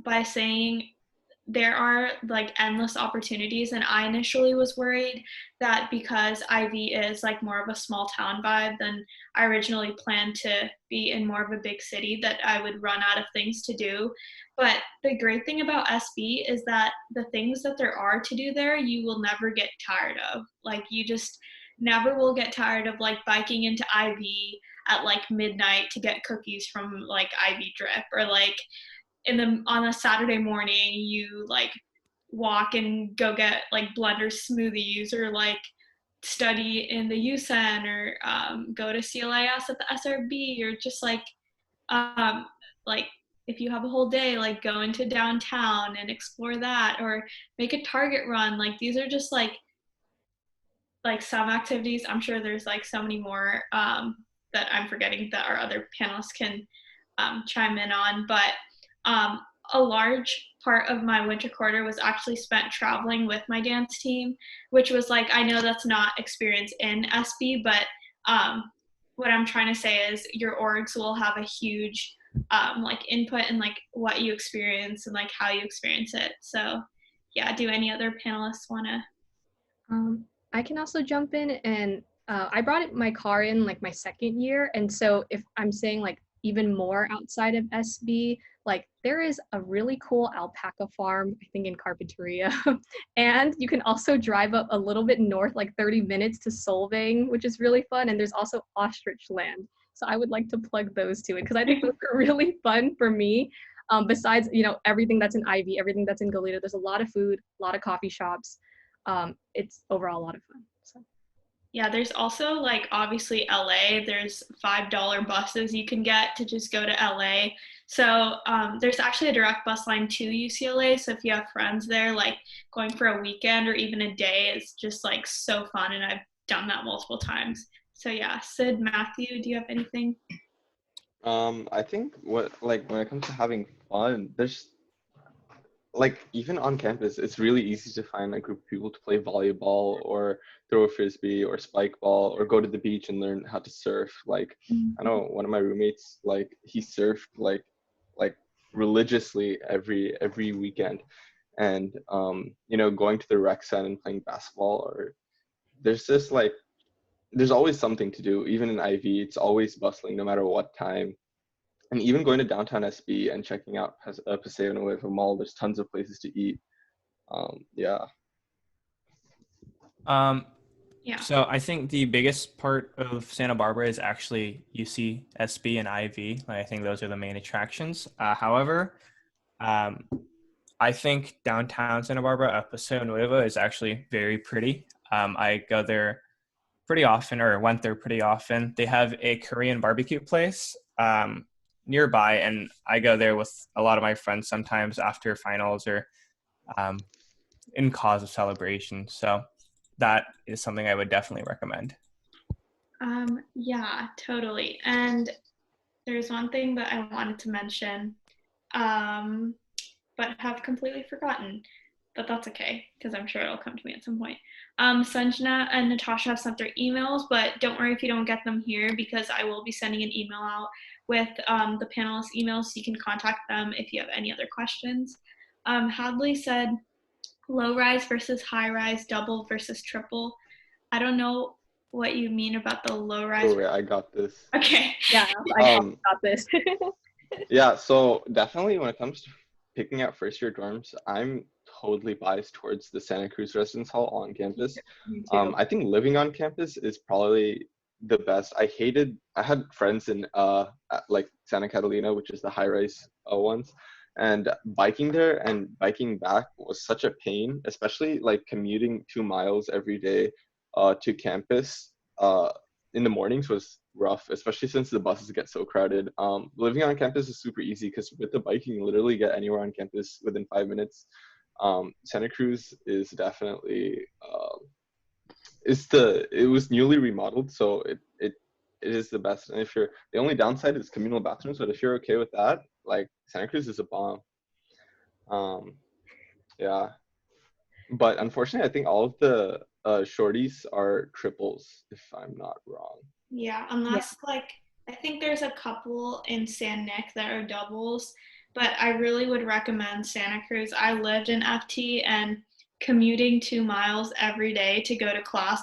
by saying there are like endless opportunities, and I initially was worried that because Ivy is like more of a small town vibe than I originally planned to be in more of a big city, that I would run out of things to do. But the great thing about SB is that the things that there are to do there, you will never get tired of. Like you just never will get tired of like biking into Ivy at like midnight to get cookies from like Ivy Drip, or like on a Saturday morning, you like walk and go get like blender smoothies, or like study in the UCenn, or go to CLIS at the SRB, or just like if you have a whole day, like go into downtown and explore that, or make a Target run. Like these are just like some activities. I'm sure there's like so many more that I'm forgetting that our other panelists can chime in on, but a large part of my winter quarter was actually spent traveling with my dance team, which was like, I know that's not experience in SB, but what I'm trying to say is your orgs will have a huge like input in like what you experience and like how you experience it. So yeah, do any other panelists want to? I can also jump in, and I brought my car in like my second year, and so if I'm saying like even more outside of SB, like there is a really cool alpaca farm, I think in Carpinteria, and you can also drive up a little bit north, like 30 minutes to Solvang, which is really fun, and there's also ostrich land. So I would like to plug those to it because I think those are really fun for me. Besides, everything that's in Ivy, everything that's in Goleta, there's a lot of food, a lot of coffee shops. It's overall a lot of fun. So. Yeah, there's also like obviously LA, there's $5 buses you can get to just go to LA. So there's actually a direct bus line to UCLA. So if you have friends there, like going for a weekend or even a day is just like so fun. And I've done that multiple times. So yeah, Sid, Matthew, do you have anything? I think when it comes to having fun, there's even on campus, it's really easy to find a group of people to play volleyball or throw a frisbee or spike ball or go to the beach and learn how to surf. I know one of my roommates, he surfed like religiously every weekend, and going to the rec center and playing basketball, or there's just there's always something to do. Even in Ivy, it's always bustling no matter what time. And even going to downtown SB and checking out Paseo Nuevo Mall, there's tons of places to eat. Yeah. So I think the biggest part of Santa Barbara is actually UCSB and Ivy. I think those are the main attractions. However, I think downtown Santa Barbara, Paseo Nuevo, is actually very pretty. I go there pretty often, or went there pretty often. They have a Korean barbecue place nearby, and I go there with a lot of my friends sometimes after finals or in cause of celebration. So that is something I would definitely recommend. Yeah, totally. And there's one thing that I wanted to mention, but have completely forgotten. But that's okay, because I'm sure it'll come to me at some point. Sanjana and Natasha have sent their emails, but don't worry if you don't get them here, because I will be sending an email out with the panelists' emails, so you can contact them if you have any other questions. Hadley said low rise versus high rise, double versus triple. I don't know what you mean about the low rise. Oh, yeah, I got this. Okay. Yeah, I got this. Yeah, so definitely when it comes to picking out first year dorms, I'm totally biased towards the Santa Cruz Residence Hall on campus. Me too. I think living on campus is probably the best. I had friends in Santa Catalina, which is the high rise ones, and biking there and biking back was such a pain, especially commuting 2 miles every day to campus in the mornings was rough, especially since the buses get so crowded. Living on campus is super easy because with the biking, you literally get anywhere on campus within 5 minutes. Santa Cruz is definitely it was newly remodeled, so it is the best. And the only downside is communal bathrooms, but if you're okay with that, Santa Cruz is a bomb. Yeah, but unfortunately, I think all of the shorties are triples, if I'm not wrong. Yeah, unless I think there's a couple in San Nick that are doubles, but I really would recommend Santa Cruz. I lived in FT, and commuting 2 miles every day to go to class,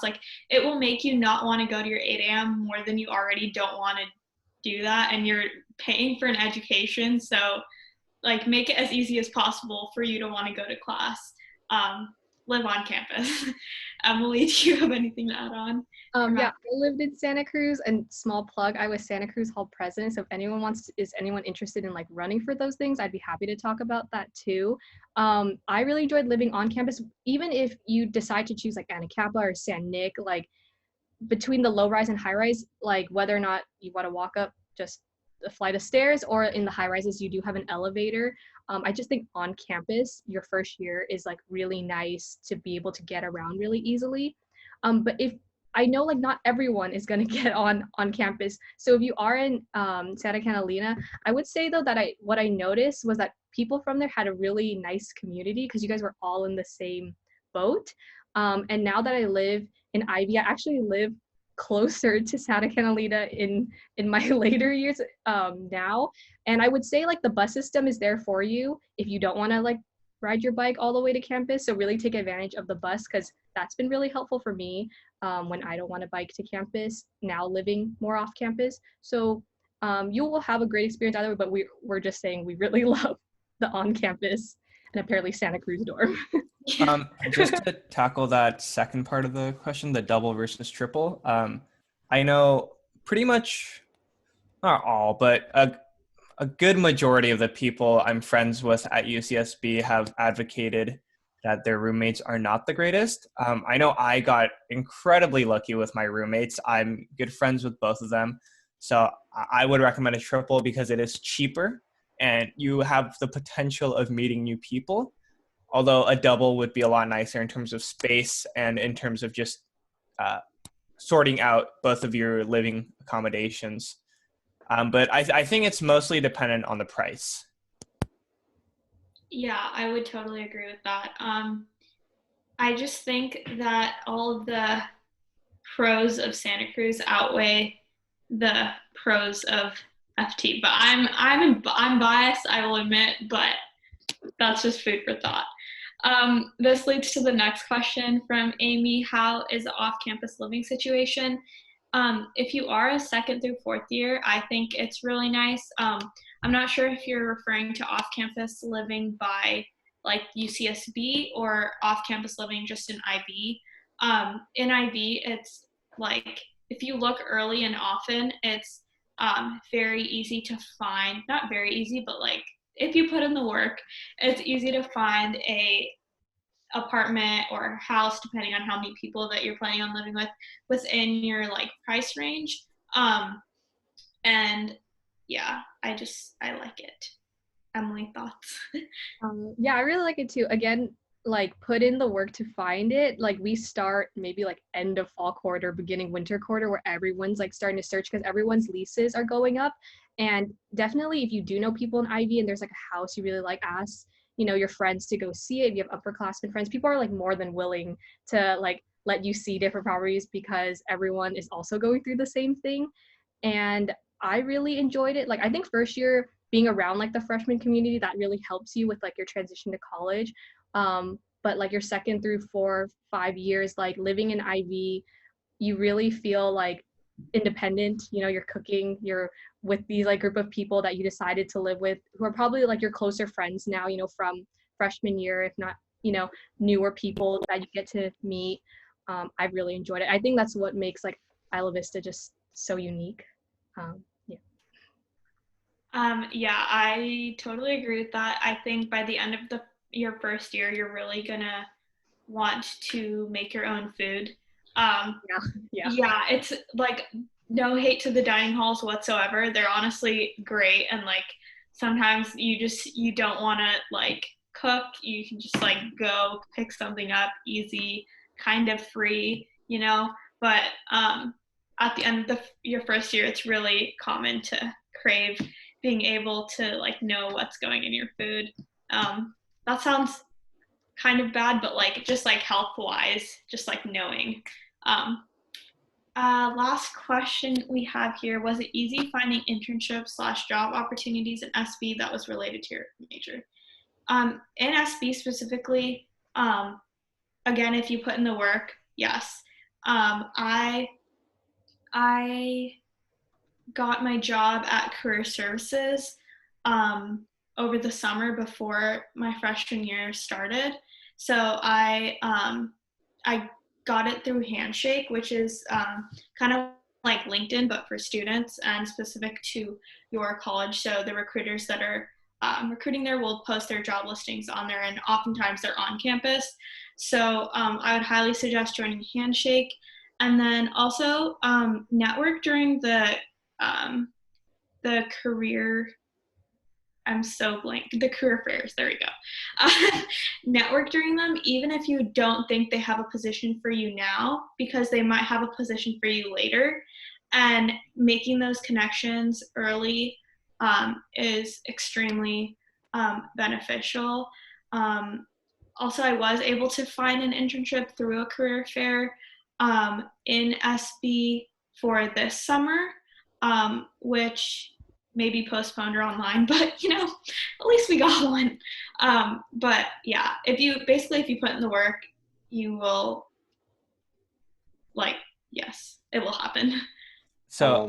it will make you not want to go to your 8 a.m. more than you already don't want to do that, and you're paying for an education, so make it as easy as possible for you to want to go to class. Live on campus. Emily, do you have anything to add on? Yeah, I lived in Santa Cruz, and small plug, I was Santa Cruz Hall president. So if anyone is anyone interested in running for those things, I'd be happy to talk about that too. I really enjoyed living on campus. Even if you decide to choose Anacapa or San Nick, between the low rise and high rise, whether or not you want to walk up just a flight of stairs, or in the high rises you do have an elevator. I just think on campus your first year is really nice to be able to get around really easily. But if I know not everyone is going to get on campus, so if you are in Santa Catalina, I would say though that what I noticed was that people from there had a really nice community because you guys were all in the same boat. And now that I live in Ivy, I actually live closer to Santa Catalina in my later years now, and I would say the bus system is there for you if you don't want to ride your bike all the way to campus. So really take advantage of the bus, because that's been really helpful for me when I don't want to bike to campus, now living more off campus. So you will have a great experience either way, but we're just saying we really love the on campus and apparently Santa Cruz dorm. Just to tackle that second part of the question, the double versus triple, I know pretty much not all, but a good majority of the people I'm friends with at UCSB have advocated that their roommates are not the greatest. I know I got incredibly lucky with my roommates. I'm good friends with both of them. So I would recommend a triple because it is cheaper and you have the potential of meeting new people. Although a double would be a lot nicer in terms of space and in terms of just uh, sorting out both of your living accommodations. But I think it's mostly dependent on the price. Yeah, I would totally agree with that. I just think that all of the pros of Santa Cruz outweigh the pros of FT. But I'm biased, I will admit, but that's just food for thought. This leads to the next question from Amy. How is the off-campus living situation? If you are a second through fourth year, I think it's really nice. I'm not sure if you're referring to off-campus living by like UCSB or off-campus living just in IB. In IB, it's like if you look early and often, it's very easy to find, not very easy, but like if you put in the work, it's easy to find a apartment or house depending on how many people that you're planning on living with within your like price range. And yeah, I like it. Emily, thoughts? Yeah, I really like it too. Again, like put in the work to find it. Like we start maybe like end of fall quarter, beginning winter quarter, where everyone's like starting to search because everyone's leases are going up. And definitely if you do know people in Ivy and there's like a house you really like, ask, you know, your friends to go see it. If you have upperclassmen friends, people are like more than willing to like let you see different properties because everyone is also going through the same thing. And I really enjoyed it. Like I think first year being around like the freshman community, that really helps you with like your transition to college. But like your second through 4, 5 years, like living in IB, you really feel like independent. You know, you're cooking, you're with these like group of people that you decided to live with who are probably like your closer friends now, you know, from freshman year, if not, you know, newer people that you get to meet. I've really enjoyed it. I think that's what makes like Isla Vista just so unique. Yeah. Yeah, I totally agree with that. I think by the end of your first year, you're really gonna want to make your own food. Yeah, it's like no hate to the dining halls whatsoever. They're honestly great, and like sometimes you don't want to like cook. You can just like go pick something up, easy, kind of free, you know. But at the end of your first year, it's really common to crave being able to like know what's going in your food. That sounds kind of bad, but like just like health wise, just like knowing. Last question we have here: was it easy finding internship/job opportunities in SB that was related to your major? In SB specifically, again, if you put in the work, yes. I got my job at Career Services over the summer before my freshman year started. So I got it through Handshake, which is kind of like LinkedIn, but for students and specific to your college. So the recruiters that are recruiting there will post their job listings on there, and oftentimes they're on campus. So I would highly suggest joining Handshake. And then also network during the career, I'm so blank, the career fairs, there we go. Network during them, even if you don't think they have a position for you now, because they might have a position for you later. And making those connections early is extremely beneficial. Also, I was able to find an internship through a career fair in SB for this summer, which may be postponed or online, but you know, at least we got one. But yeah, if you put in the work, you will yes, it will happen. So,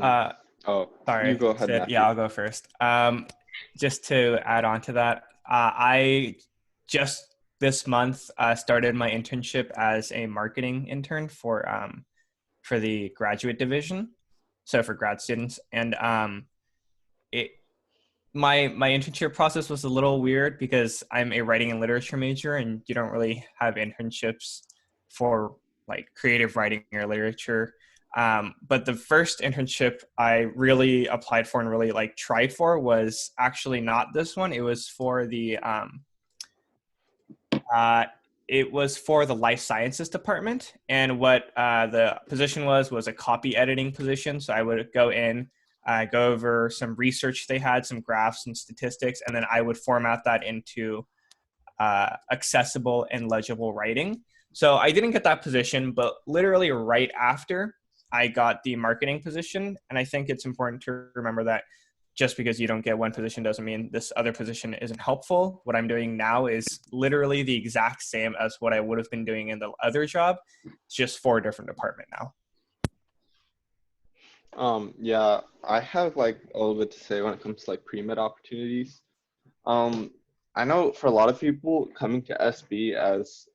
sorry, you go ahead, Sid. Matthew. Yeah, I'll go first. Just to add on to that, I just this month started my internship as a marketing intern for the graduate division, so for grad students. And my internship process was a little weird because I'm a writing and literature major, and you don't really have internships for like creative writing or literature. But the first internship I really applied for and really like tried for was actually not this one. It was for the life sciences department, and what the position was a copy editing position. So I would go in, go over some research they had, some graphs and statistics, and then I would format that into accessible and legible writing. So I didn't get that position, but literally right after I got the marketing position. And I think it's important to remember that just because you don't get one position doesn't mean this other position isn't helpful. What I'm doing now is literally the exact same as what I would have been doing in the other job, just for a different department now. Yeah, I have like a little bit to say when it comes to like pre-med opportunities. I know for a lot of people coming to SB as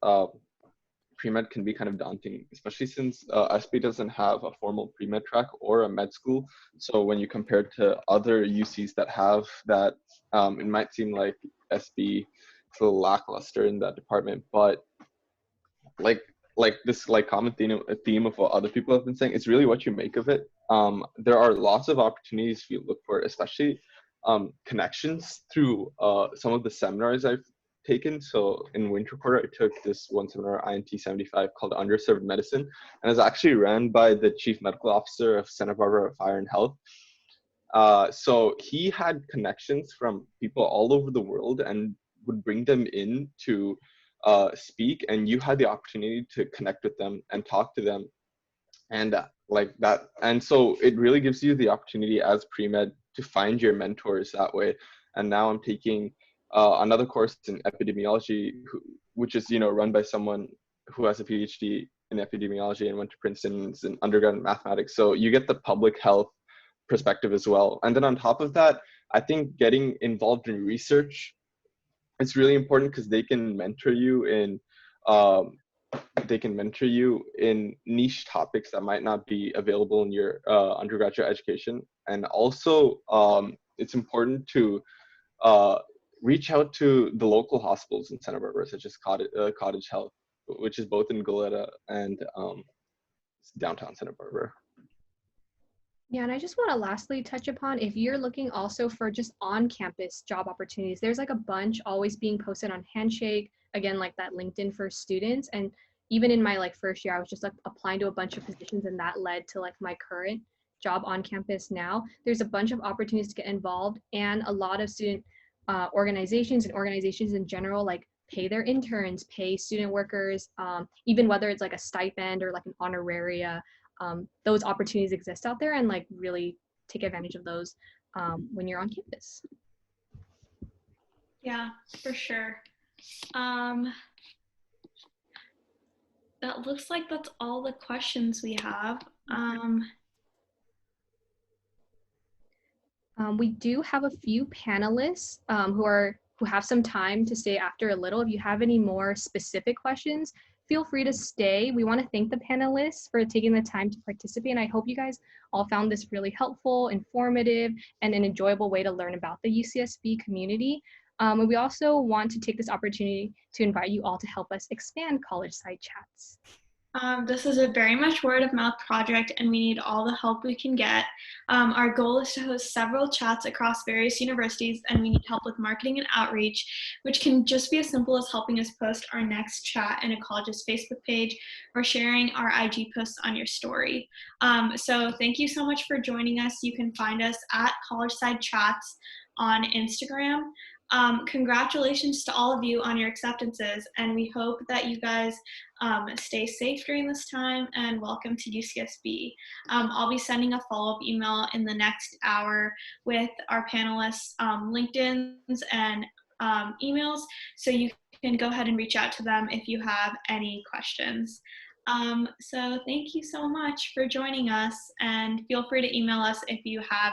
pre-med can be kind of daunting, especially since SB doesn't have a formal pre-med track or a med school. So when you compare it to other UCs that have that, it might seem like SB is a little lackluster in that department. But like this like common theme of what other people have been saying, it's really what you make of it. There are lots of opportunities if you look for it, especially connections through some of the seminars I've taken. So in winter quarter, I took this one seminar, INT 75, called Underserved Medicine, and it's actually ran by the Chief Medical Officer of Santa Barbara Fire and Health. So he had connections from people all over the world and would bring them in to speak, and you had the opportunity to connect with them and talk to them, and like that. And so it really gives you the opportunity as pre-med to find your mentors that way. And now I'm taking another course in epidemiology, which is run by someone who has a PhD in epidemiology and went to Princeton, in undergrad in mathematics. So you get the public health perspective as well. And then on top of that, I think getting involved in research, it's really important because they can mentor you in niche topics that might not be available in your undergraduate education. And also it's important to reach out to the local hospitals in Santa Barbara, such as Cottage Health, which is both in Goleta and downtown Santa Barbara. Yeah, and I just want to lastly touch upon, if you're looking also for just on-campus job opportunities, there's like a bunch always being posted on Handshake, again, like that LinkedIn for students. And even in my like first year, I was just like applying to a bunch of positions, and that led to like my current job on campus now. There's a bunch of opportunities to get involved, and a lot of student organizations and organizations in general like pay their interns, pay student workers, even whether it's like a stipend or like an honoraria. Those opportunities exist out there, and like really take advantage of those when you're on campus. Yeah, for sure. That looks like that's all the questions we have. We do have a few panelists who have some time to stay after a little. If you have any more specific questions, feel free to stay. We want to thank the panelists for taking the time to participate, and I hope you guys all found this really helpful, informative, and an enjoyable way to learn about the UCSB community. And we also want to take this opportunity to invite you all to help us expand CollegeSide Chats. This is a very much word of mouth project, and we need all the help we can get. Our goal is to host several chats across various universities, and we need help with marketing and outreach, which can just be as simple as helping us post our next chat in a college's Facebook page or sharing our IG posts on your story. So thank you so much for joining us. You can find us at CollegeSide Chats on Instagram. Congratulations to all of you on your acceptances, and we hope that you guys stay safe during this time, and welcome to UCSB. I'll be sending a follow-up email in the next hour with our panelists' LinkedIns and emails, so you can go ahead and reach out to them if you have any questions. So thank you so much for joining us, and feel free to email us if you have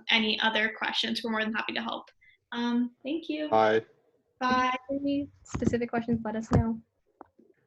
any other questions. We're more than happy to help. Thank you. Bye. Bye. Any specific questions, let us know.